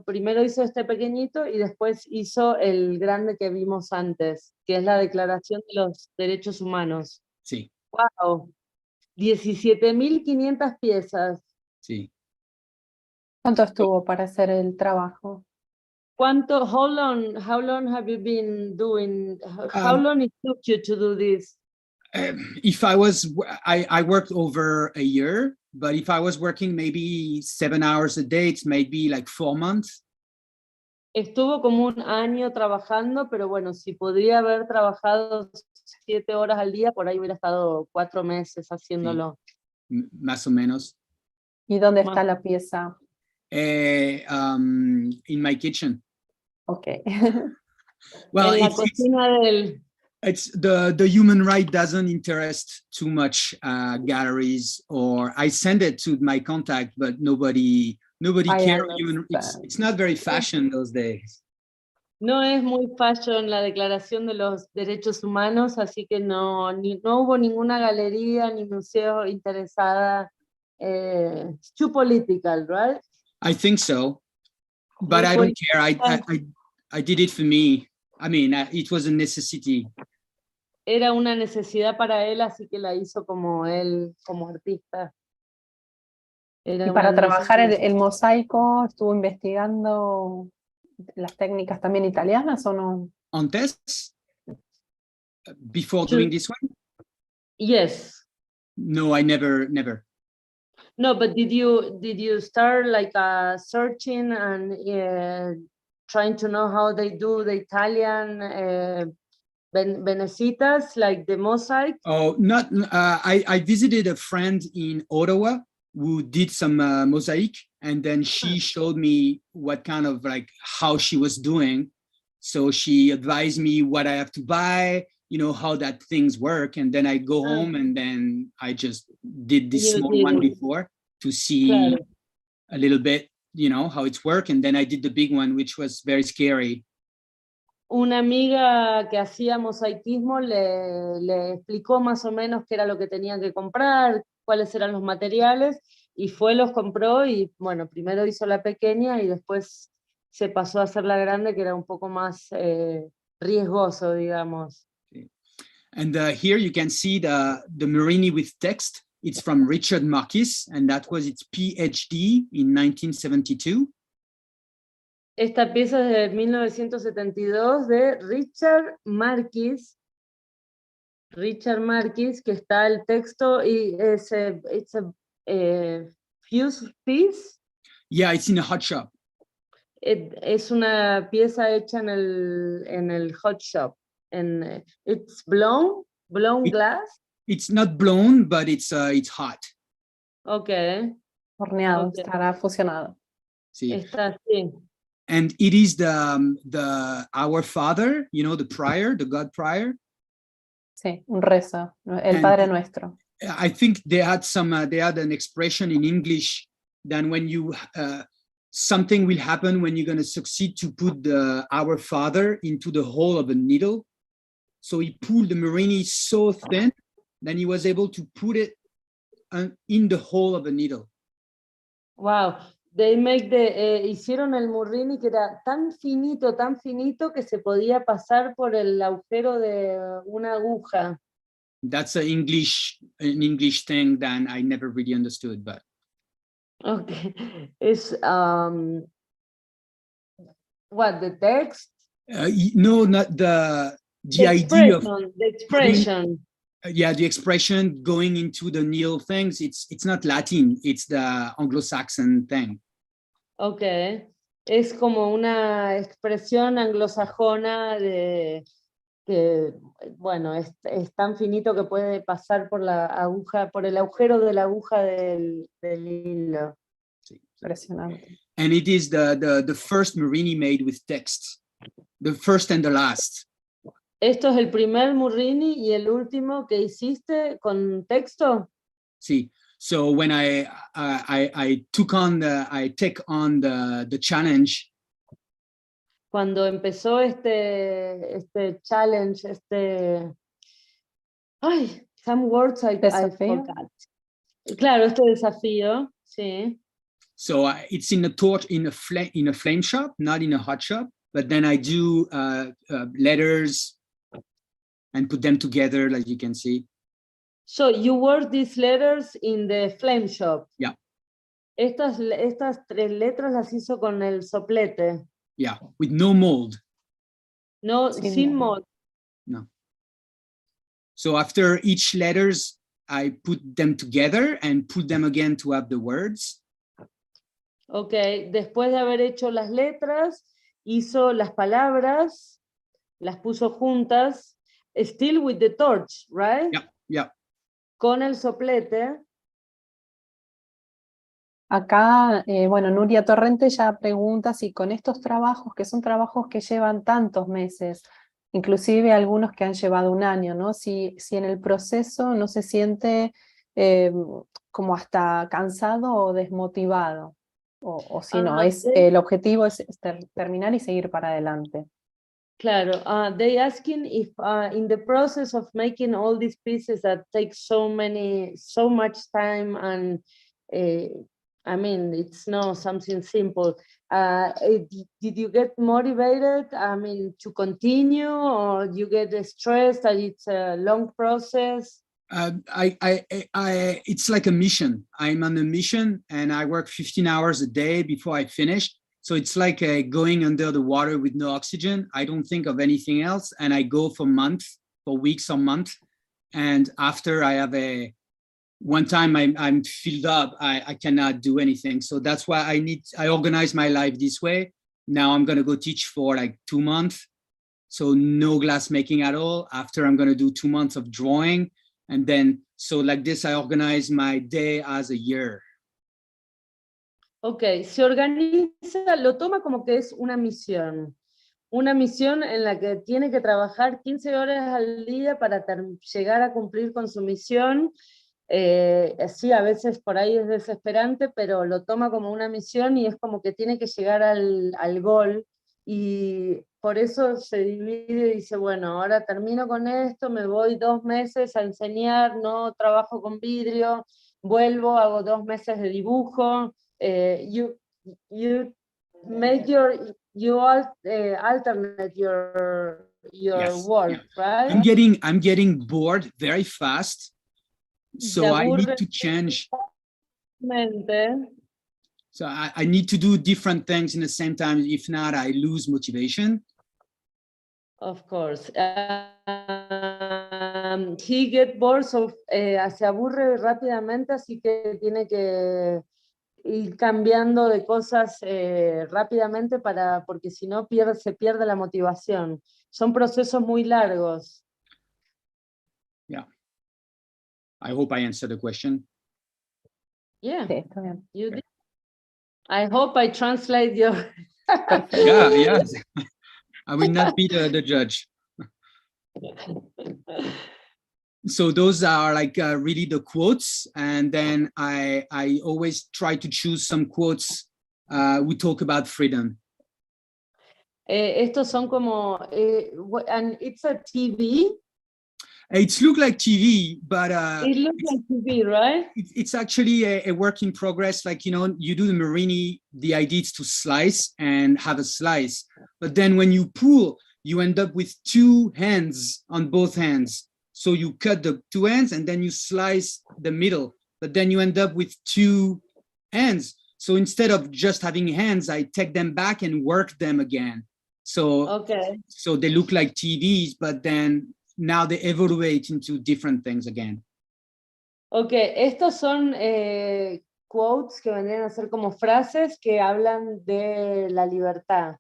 primero hizo este pequeñito y después hizo el grande que vimos antes, que es la Declaración de los Derechos Humanos. Sí. ¡Wow! 17.500 piezas. Sí. ¿Cuánto estuvo para hacer el trabajo? How long have you been doing, how long it took you to do this? If I worked over a year, but if I was working maybe 7 hours a day, it's maybe like 4 months. Estuvo como un año trabajando, pero bueno, si podría haber trabajado 7 horas al día, por ahí hubiera estado 4 meses haciéndolo. Sí, más o menos. ¿Y dónde está la pieza? In my kitchen. Okay. Well, en la cocina del... It's the human right doesn't interest too much galleries, or I send it to my contact, but nobody cares. It's not very fashion those days. No es muy fashion la Declaración de los Derechos Humanos, así que no hubo ninguna galería ni museo interesada. It's too political, right? I think so, but I don't care. I did it for me. I mean, it was a necessity. Era una necesidad para él, así que la hizo como él, como artista. Y para trabajar el mosaico, ¿estuvo investigando las técnicas también italianas o no? Antes? Before doing this one? Yes. No, I never. No, but did you start like searching and trying to know how they do the Italian Venecitas, like the mosaic? Oh, not. I visited a friend in Ottawa who did some mosaic, and then she showed me what kind of how she was doing. So she advised me what I have to buy, how that things work, and then I go home and then I just did this small one before to see a little bit, how it's work, and then I did the big one, which was very scary. Una amiga que hacía mosaicismo le explicó más o menos qué era lo que tenía que comprar, cuáles eran los materiales, y los compró, y bueno, primero hizo la pequeña y después se pasó a hacer la grande, que era un poco más riesgoso, digamos. And here you can see the Murini with text. It's from Richard Marquis, and that was its PhD in 1972. Esta pieza es de 1972 de Richard Marquis. Richard Marquis, que está el texto, y it's a fused piece. Yeah, it's in a hot shop. Es una pieza hecha en el hot shop. And it's blown glass. It's not blown, but it's hot. Okay. Horneado, Okay. estará fusionado. Sí. Está así. And it is the Our Father, the prayer, the God prayer. Sí, un rezo, el Padre Nuestro. I think they had an expression in English that when you something will happen when you're going to succeed to put the Our Father into the hole of a needle. So he pulled the Murini so thin that he was able to put it in the hole of a needle. Wow. Hicieron el Murini que era tan finito que se podía pasar por el agujero de una aguja. That's an English thing that I never really understood, but. Okay. It's what, the text? No, not the idea of the expression. The expression going into the needle things. It's not Latin. It's the Anglo-Saxon thing. Okay. Es como una expresión anglosajona de que, bueno, es tan finito que puede pasar por la aguja, por el agujero de la aguja del hilo. Impresionante. And it is the first Marini made with text, the first and the last. ¿Esto es el primer Murrini y el último que hiciste con texto? See, so when I take on the challenge. Cuando empezó este challenge, some words I forgot. Claro, este desafío, sí. So it's in a flame shop, not in a hot shop. But then I do letters and put them together, like you can see. So you work these letters in the flame shop. Yeah. Estas 3 letras las hizo con el soplete. Yeah, with no mold. No, sin mold. No. So after each letters, I put them together and put them again to have the words. Okay, después de haber hecho las letras, hizo las palabras, las puso juntas, still with the torch, right? Yeah, yeah. Con el soplete. Acá, bueno, Nuria Torrente ya pregunta si con estos trabajos, que son trabajos que llevan tantos meses, inclusive algunos que han llevado un año, ¿no? Si en el proceso no se siente como hasta cansado o desmotivado, o si no, el objetivo es terminar y seguir para adelante. Claro, they asking if in the process of making all these pieces that take so much time and I mean, it's not something simple. Did you get motivated, I mean, to continue, or you get stressed that it's a long process? It's like a mission. I'm on a mission and I work 15 hours a day before I finish. So it's like going under the water with no oxygen. I don't think of anything else. And I go for weeks or months. And after I have one time I'm filled up, I cannot do anything. So that's why I organize my life this way. Now I'm going to go teach for like 2 months. So no glass making at all. After I'm going to do 2 months of drawing. And then, so like this, I organize my day as a year. Ok, se organiza, lo toma como que es una misión en la que tiene que trabajar 15 horas al día para llegar a cumplir con su misión. Sí, a veces por ahí es desesperante, pero lo toma como una misión y es como que tiene que llegar al gol, y por eso se divide y dice, bueno, ahora termino con esto, me voy 2 meses a enseñar, no trabajo con vidrio, vuelvo, hago 2 meses de dibujo. You make you alternate your Yes, work, yeah. right? I'm getting bored very fast, so I need to change. So I need to do different things in the same time. If not, I lose motivation. Of course. He get bored, so se aburre rápidamente, así que tiene que ir cambiando de cosas rápidamente porque si no se pierde la motivación. Son procesos muy largos. Yeah. I hope I answered the question. Yeah, Sí, está bien. you did. I hope I translate your... Yeah, yes. I will not be the judge. So those are like really the quotes, and then I always try to choose some quotes. We talk about freedom. Estos son como, and it's a TV. It looks like TV, but it looks like TV, right? It's actually a work in progress. Like, you know, you do the Marini, the idea is to slice and have a slice. But then when you pull, you end up with 2 hands on both hands. So you cut the 2 ends and then you slice the middle, but then you end up with 2 ends. So instead of just having hands, I take them back and work them again. So, okay. So they look like TVs, but then now they evaluate into different things again. Okay, estos son quotes que vendrían a ser como frases que hablan de la libertad.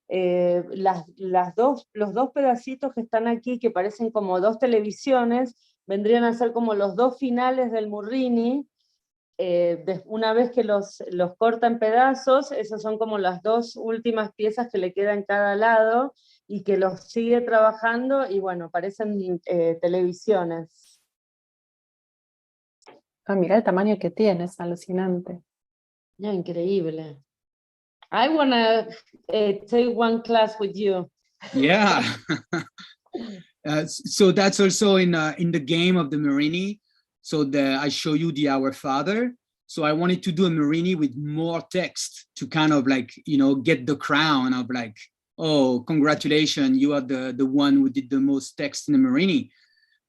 Los dos pedacitos que están aquí, que parecen como dos televisiones, vendrían a ser como los dos finales del Murrini. Una vez que los corta en pedazos, esas son como las dos últimas piezas que le quedan cada lado, y que los sigue trabajando, y bueno, parecen televisiones. Ah, mira el tamaño que tiene, es alucinante. Ya, increíble. I wanna take one class with you. Yeah. So that's also in the game of the Marini. So I show you the Our Father. So I wanted to do a Marini with more text to kind of like, you know, get the crown of like, oh, congratulations, you are the one who did the most text in the Marini.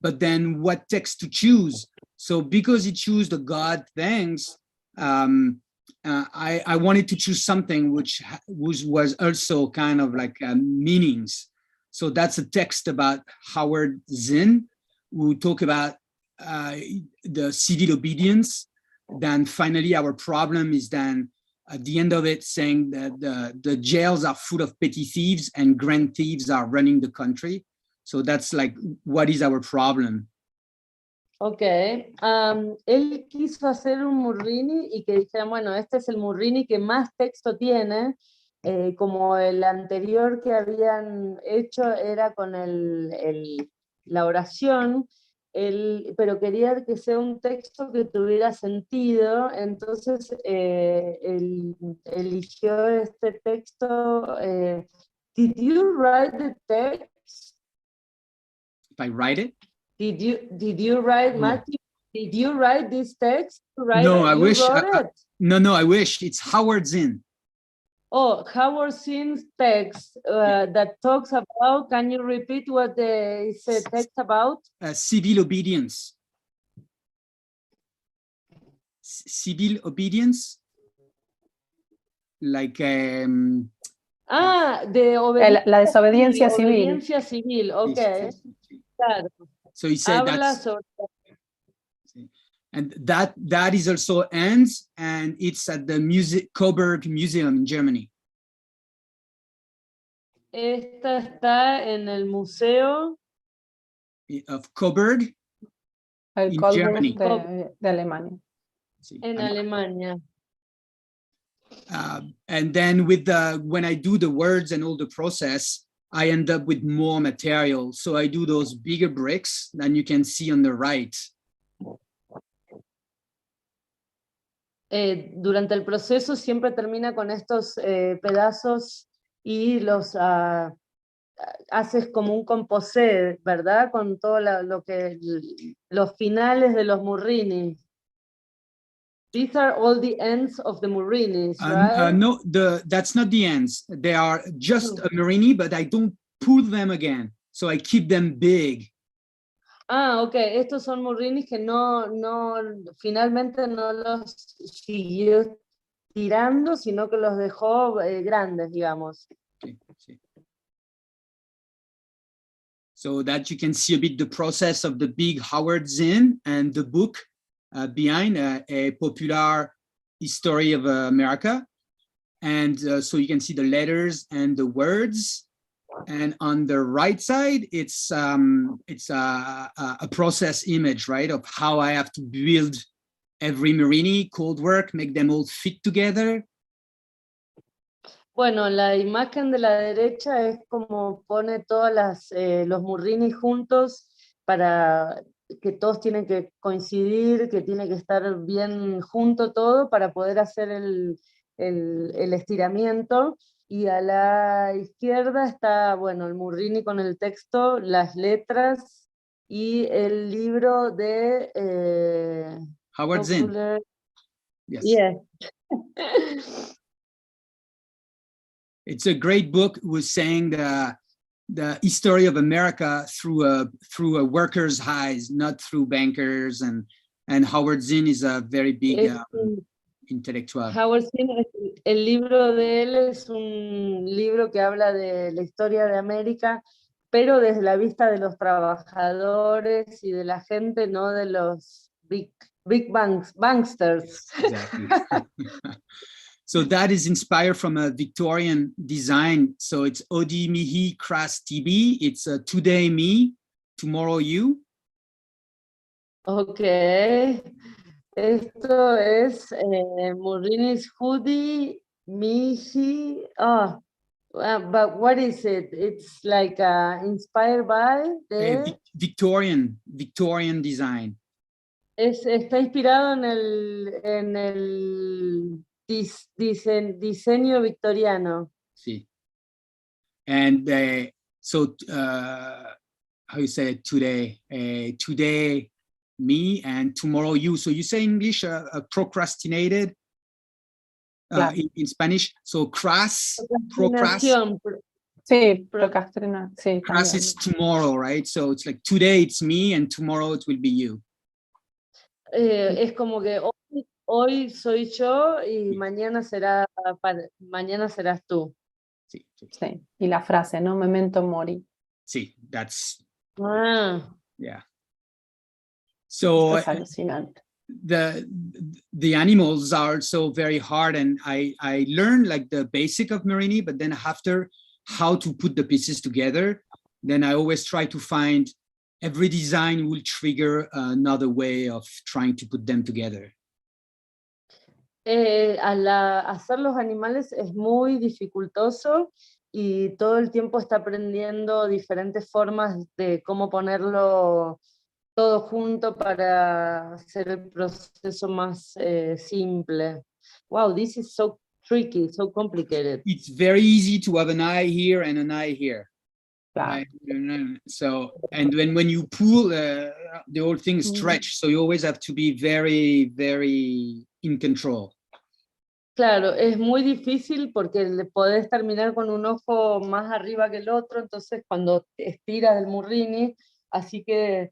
But then what text to choose? So because he chose the God thanks, I wanted to choose something which was also kind of like meanings. So that's a text about Howard Zinn, who talk about the civil obedience. Then finally, our problem is then at the end of it saying that the jails are full of petty thieves and grand thieves are running the country. So that's like, what is our problem? Ok, él quiso hacer un Murrini y que dijeran, bueno, este es el Murrini que más texto tiene, como el anterior que habían hecho era con la oración, pero quería que sea un texto que tuviera sentido, entonces él eligió este texto. Did you write the text? If I write it? Did you write, Matthew? Did you write this text? No, I wish. Wrote it? No, I wish. It's Howard Zinn. Oh, Howard Zinn's text that talks about. Can you repeat what is the text about? Civil obedience. Civil obedience, like the La desobediencia civil. Obediencia civil, okay. Claro. So he said Habla that's, sobre... and that is also ends, and it's at the Coburg Museum in Germany. Esta está en el museo of Coburg in Germany. De Alemania. En Alemania. And then with when I do the words and all the process, I end up with more material. So I do those bigger bricks than you can see on the right. Durante el proceso siempre termina con estos pedazos y los haces como un composé, ¿verdad? Con todo los finales de los Murrini. These are all the ends of the Murrinis, right? No, that's not the ends. They are just a Murini, but I don't pull them again. So I keep them big. Ah, ok. Estos son Murrinis que finalmente no los siguió tirando, sino que los dejó grandes, digamos. Okay. So that you can see a bit the process of the big Howard Zinn and the book behind a popular history of America. And so you can see the letters and the words. And on the right side, it's a process image, right, of how I have to build every Murini, cold work, make them all fit together. Bueno, la imagen de la derecha es como pone todos los Murrini juntos, para que todos tienen que coincidir, que tiene que estar bien junto todo para poder hacer el estiramiento. Y a la izquierda está, bueno, el Murrini con el texto, las letras y el libro de Howard Zinn. Yes. Yeah. It's a great book who was saying the history of America through a worker's eyes, not through bankers. And Howard Zinn is a very big intellectual. Howard Zinn, el libro de él es un libro que habla de la historia de América, pero desde la vista de los trabajadores y de la gente, no de los big Big Bangsters. Exactly. So that is inspired from a Victorian design. So it's Odi Mihi Kras Tibi. It's today me, tomorrow you. Ok. Esto es Murrini's hoodie, Mihi. But what is it? It's like inspired by the... Victorian design. Está inspirado en el diseño victoriano. Sí. And so how you say it today? Today me and tomorrow you. So you say in English procrastinated in Spanish. So Procrastinación. Sí, procrastinar. Sí, cras is tomorrow, right? So it's like today it's me and tomorrow it will be you. Es como que hoy soy yo y mañana serás tú. Sí, sí. Sí. Y la frase, ¿no? Memento mori. Sí, that's yeah. Esto So es alucinante. the animals are so very hard, and I learned like the basic of Marini, but then after how to put the pieces together, then I always try to find every design will trigger another way of trying to put them together. Hacer los animales es muy dificultoso y todo el tiempo está aprendiendo diferentes formas de cómo ponerlo todo junto para hacer el proceso más simple. Wow, this is so tricky, so complicated. It's very easy to have an eye here and an eye here. Claro. Right? So, and when you pull, the whole thing stretch, so you always have to be very, very in control. Claro, es muy difícil porque le podés terminar con un ojo más arriba que el otro, entonces cuando estiras el murrini, así que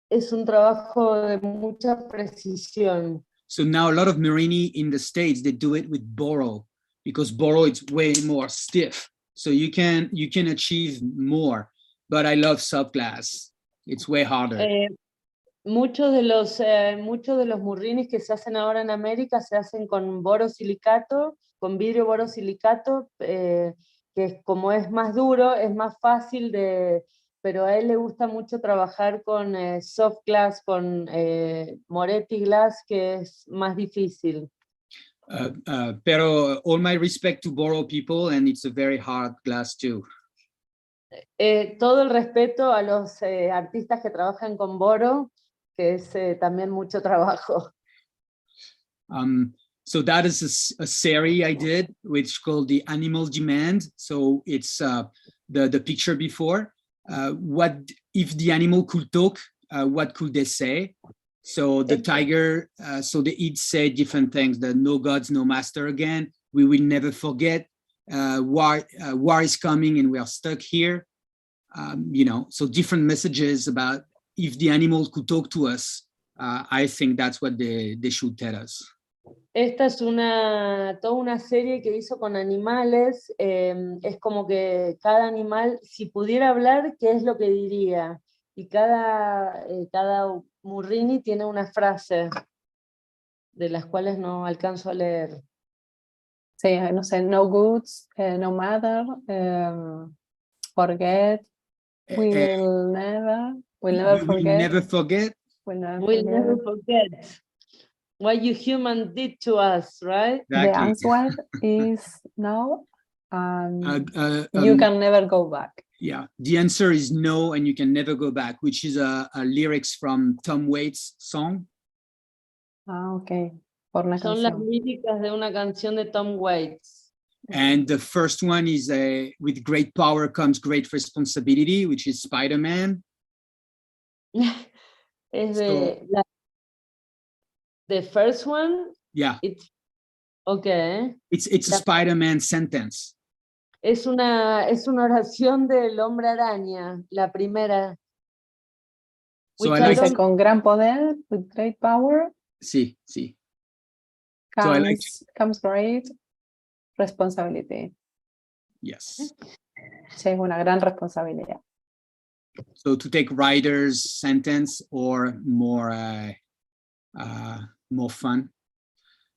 es un trabajo de mucha precisión. So now a lot of Marini in the States, they do it with Boro, because Boro is way more stiff. So you can achieve more, but I love soft glass. It's way harder. Muchos de los murrinis que se hacen ahora en América se hacen con borosilicato, con vidrio borosilicato, que como es más duro, es más fácil pero a él le gusta mucho trabajar con soft glass, con Moretti glass, que es más difícil. Pero all my respect to Boro people, and it's a very hard glass too. Todo el respeto a los artistas que trabajan con boro, que es también mucho trabajo. So that is a series I did, which called the Animal Demand. So it's the picture before. What if the animal could talk? What could they say? So the tiger, so they each say different things. The no gods, no master again. We will never forget. War is coming and we are stuck here. You know, so different messages about if the animals could talk to us. I think that's what they should tell us. Esta es toda una serie que hizo con animales. Es como que cada animal, si pudiera hablar, ¿qué es lo que diría? Y cada murrini tiene una frase, de las cuales no alcanzo a leer. Sí, no sé, no goods, no matter, forget, we'll never forget. We'll never forget what you human did to us, right? Exactly. The answer is no, you can never go back. Yeah, the answer is no, and you can never go back, which is a lyrics from Tom Waits' song. Ah, okay. Por una Son las canción. líricas de una canción de Tom Waits. And the first one is with great power comes great responsibility, which is Spider-Man. Es the first one? Yeah. Okay. It's a Spider-Man sentence. Es una oración del hombre araña, la primera. So I like con gran poder, with great power. Sí, sí. Comes great responsibility. Yes. Sí, es una gran responsabilidad. So to take writer's sentence or more more fun.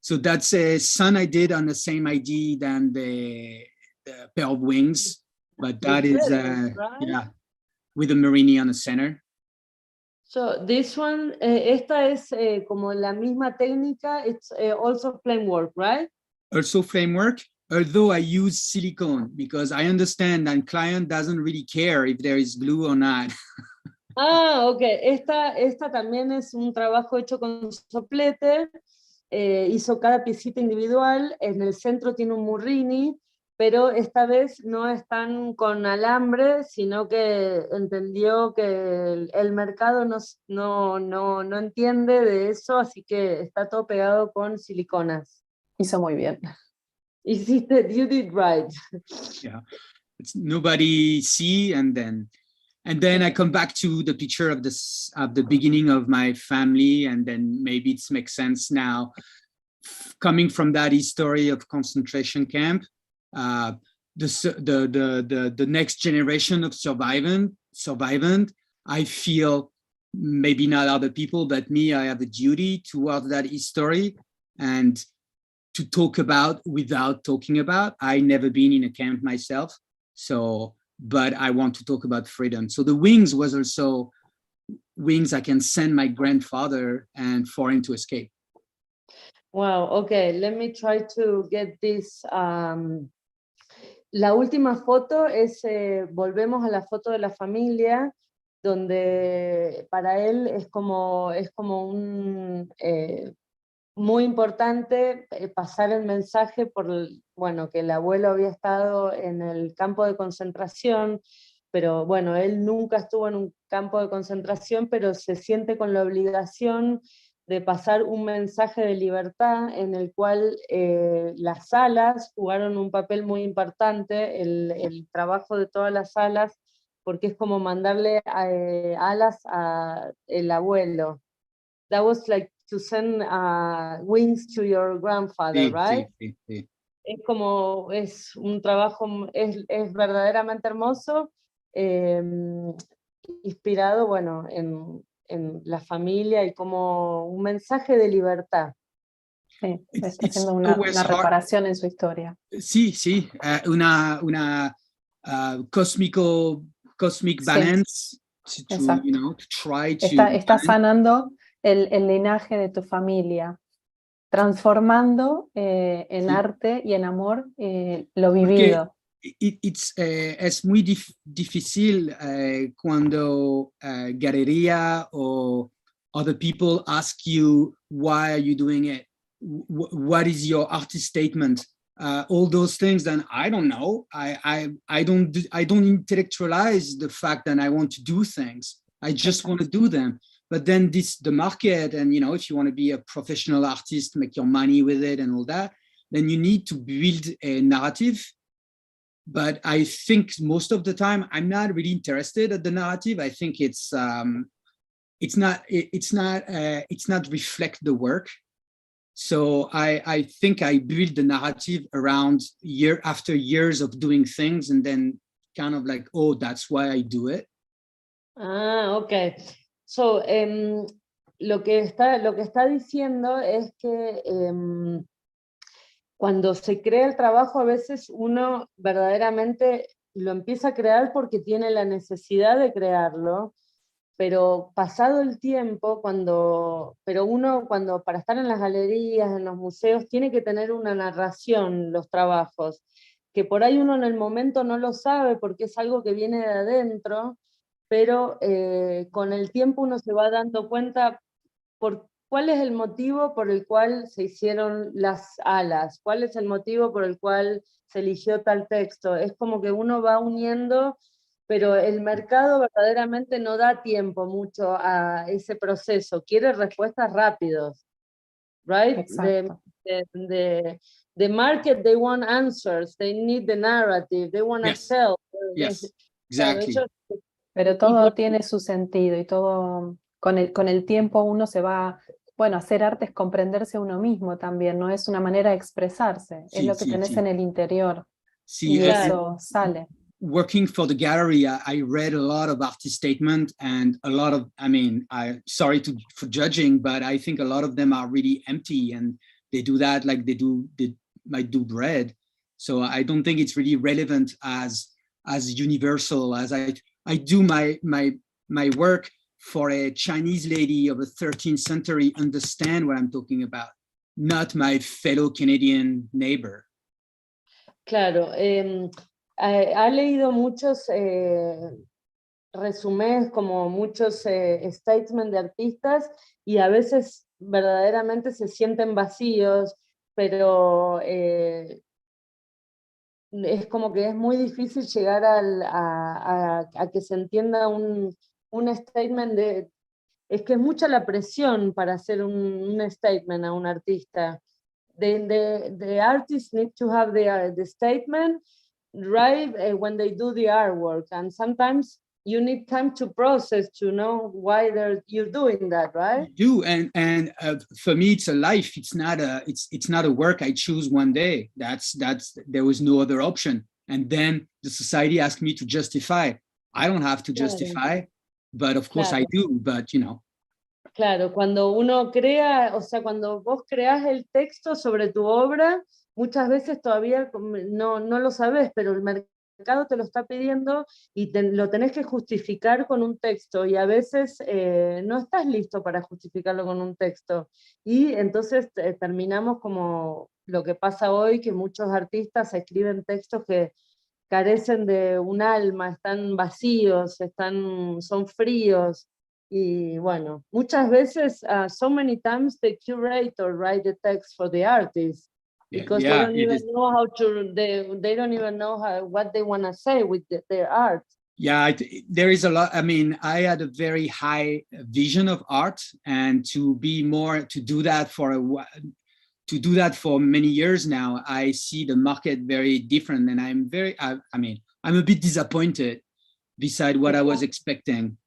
So that's a sun I did on the same ID than the pair of wings, but that is, yeah, with a Marini on the center. So this one, esta es como la misma técnica, it's also flame work, right? Also flame work, although I use silicone because I understand that client doesn't really care if there is glue or not. Ah, ok. Esta también es un trabajo hecho con soplete. Hizo cada piecita individual. En el centro tiene un Murrini, pero esta vez no están con alambre, sino que entendió que el mercado no entiende de eso, así que está todo pegado con siliconas. Hizo muy bien. You did right. Yeah, it's nobody see, and then I come back to the picture of this of the beginning of my family, and then maybe it makes sense now, coming from that history of concentration camp, the next generation of survivant. I feel maybe not other people, but me, I have a duty towards that history and to talk about without talking about. I never been in a camp myself, so. But I want to talk about freedom. So the wings was also wings I can send my grandfather and for him to escape. Wow, okay, let me try to get this. La última foto es, volvemos a la foto de la familia, donde para él es como un... muy importante pasar el mensaje por, bueno, que el abuelo había estado en el campo de concentración, pero bueno, él nunca estuvo en un campo de concentración, pero se siente con la obligación de pasar un mensaje de libertad en el cual las alas jugaron un papel muy importante, el trabajo de todas las alas, porque es como mandarle alas al abuelo. That was like to send wings to your grandfather, right? Sí. Es como, es un trabajo, es verdaderamente hermoso, inspirado, bueno, en la familia y como un mensaje de libertad. Sí, está haciendo una reparación en su historia. Sí, una cosmic balance, sí, to try to... Está sanando el linaje de tu familia, transformando en arte y en amor lo vivido. Es muy difícil cuando galería o other people ask you, why are you doing it? What is your artist statement? All those things, then I don't know. I don't intellectualize the fact that I want to do things. I just want to do them. But then the market, and if you want to be a professional artist, make your money with it and all that, then you need to build a narrative. But I think most of the time I'm not really interested in the narrative. I think it's not reflect the work. So I think I build the narrative around year after years of doing things, and then kind of like, oh, that's why I do it. Ah, okay. So, lo que está diciendo es que cuando se crea el trabajo, a veces uno verdaderamente lo empieza a crear porque tiene la necesidad de crearlo, pero pasado el tiempo, uno para estar en las galerías, en los museos, tiene que tener una narración, los trabajos, que por ahí uno en el momento no lo sabe porque es algo que viene de adentro, pero con el tiempo uno se va dando cuenta cuál es el motivo por el cual se hicieron las alas, cuál es el motivo por el cual se eligió tal texto. Es como que uno va uniendo, pero el mercado verdaderamente no da tiempo mucho a ese proceso, quiere respuestas rápidos, right? Exacto. The market, they want answers, they need the narrative, they want to sell. Yes, exactly. Pero todo tiene su sentido y todo, con el tiempo uno se va, bueno, hacer arte es comprenderse a uno mismo también, no es una manera de expresarse, es lo que tenés en el interior, y eso sale. working for the gallery, I read a lot of artist statement and a lot of, I mean, sorry for judging, but I think a lot of them are really empty, and they do that like they might do bread. So I don't think it's really relevant as universal as I do my work for a Chinese lady of the 13th century understand what I'm talking about, not my fellow Canadian neighbor. Claro, ha leído muchos resumés, como muchos statements de artistas, y a veces verdaderamente se sienten vacíos, pero es como que es muy difícil llegar a que se entienda un statement es que es mucha la presión para hacer un statement a un artista. The artists need to have the statement right when they do the artwork, and sometimes you need time to process to know why you're doing that, right? You do, and for me, it's a life. It's not a work I choose one day. There was no other option. And then the society asked me to justify. I don't have to justify, but of course I do. But you know. Claro, cuando uno crea, o sea, cuando vos creás el texto sobre tu obra, muchas veces todavía no lo sabés, pero el mercado te lo está pidiendo y lo tenés que justificar con un texto, y a veces no estás listo para justificarlo con un texto. Y entonces terminamos como lo que pasa hoy, que muchos artistas escriben textos que carecen de un alma, están vacíos, son fríos. Y bueno, muchas veces, so many times the curator write the text for the artist, because they don't even know how to, they don't even know what they want to say with their art. Yeah, there is a lot. I mean, I had a very high vision of art, and to do that for many years now, I see the market very different, and I'm a bit disappointed beside what I was expecting.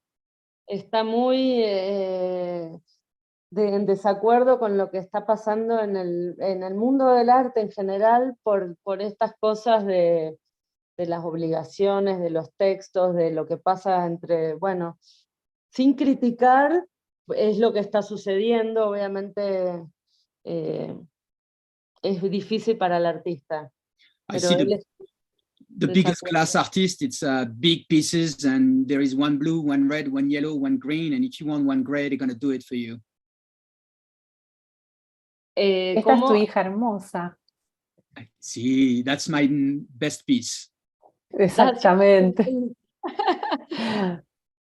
Está muy en desacuerdo con lo que está pasando en el mundo del arte en general por estas cosas de las obligaciones, de los textos, de lo que pasa bueno, sin criticar, es lo que está sucediendo, obviamente es difícil para el artista. Pero the biggest class artist, it's big pieces, and there is one blue, one red, one yellow, one green, and if you want one gray, they're going to do it for you. Esta es tu hija hermosa. Sí, that's my best piece. Exactamente.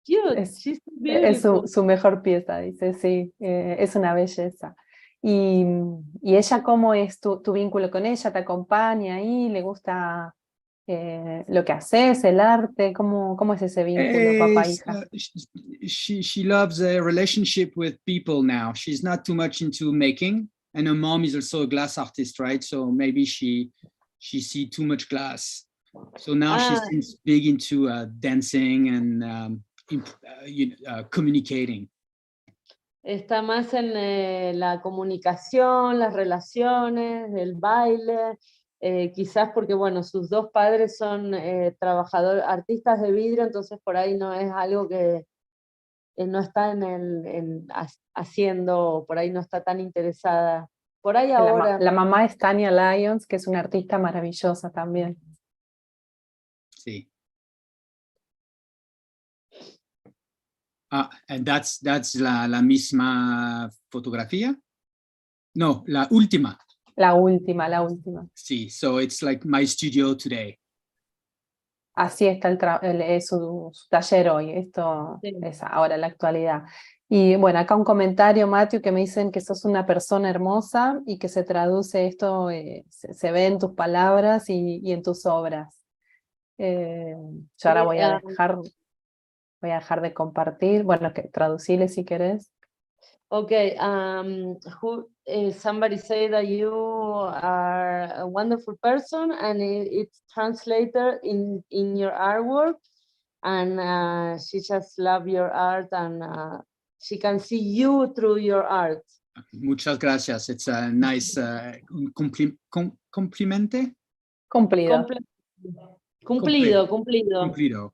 Es su mejor pieza, dice, sí, es una belleza. Y ella, ¿cómo es tu vínculo con ella? ¿Te acompaña ahí? ¿Le gusta lo que haces, el arte? ¿Cómo es ese vínculo, papá-hija? She loves a relationship with people now. She's not too much into making, and her mom is also a glass artist, right? So maybe she sees too much glass. So now she seems big into dancing and communicating. Está más en la comunicación, las relaciones, el baile, quizás porque, bueno, sus dos padres son artistas de vidrio, entonces por ahí no es algo que no está haciendo, por ahí no está tan interesada. Por ahí ahora... La mamá es Tania Lyons, que es una artista maravillosa también. Sí. And that's la misma fotografía? No, la última. La última. Sí, so it's like my studio today. Así está su taller hoy, esto sí. Es ahora la actualidad. Y bueno, acá un comentario, Mathieu, que me dicen que sos una persona hermosa y que se traduce esto, se ve en tus palabras y en tus obras. Yo ahora voy a dejar de compartir, bueno, traducirle si querés. Okay, somebody said that you are a wonderful person, and it's translated in your artwork, and she just loves your art, and she can see you through your art. Muchas gracias. It's a nice complimente. Cumplido. Cumplido. Cumplido.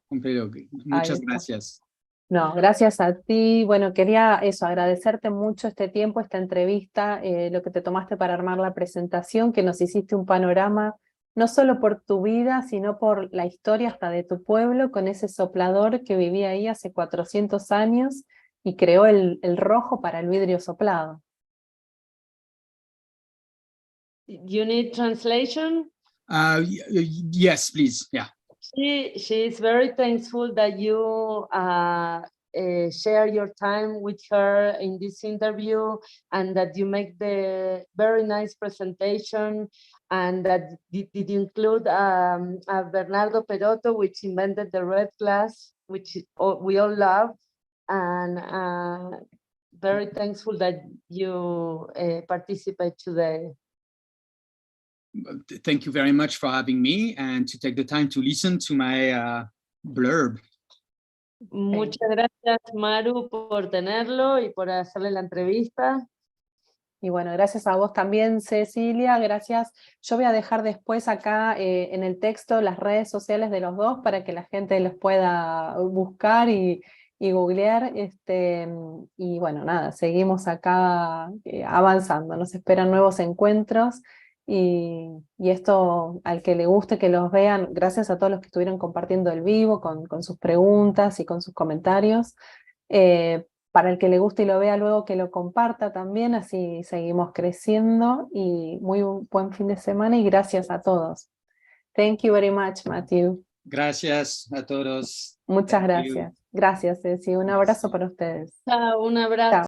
Muchas está. gracias. No, gracias a ti. Bueno, quería agradecerte mucho este tiempo, esta entrevista, lo que te tomaste para armar la presentación, que nos hiciste un panorama, no solo por tu vida, sino por la historia hasta de tu pueblo, con ese soplador que vivía ahí hace 400 años y creó el rojo para el vidrio soplado. You need translation? Yes, please. Yeah. She is very thankful that you share your time with her in this interview, and that you make the very nice presentation, and that did include Bernardo Perotto, which invented the red glass, which we all love, and very thankful that you participate today. Thank you very much for having me and to take the time to listen to my blurb. Muchas gracias, Maru, por tenerlo y por hacerle la entrevista. Y bueno, gracias a vos también, Cecilia, gracias. Yo voy a dejar después acá en el texto las redes sociales de los dos para que la gente los pueda buscar y googlear. Y bueno, nada, seguimos acá avanzando, nos esperan nuevos encuentros. Y esto, al que le guste que los vean, gracias a todos los que estuvieron compartiendo el vivo con sus preguntas y con sus comentarios. Para el que le guste y lo vea luego, que lo comparta también, así seguimos creciendo. Y muy buen fin de semana y gracias a todos. Thank you very much, Mathieu. Gracias a todos. Muchas gracias. Gracias, Ceci. Un abrazo para ustedes. Chao, un abrazo. Chao.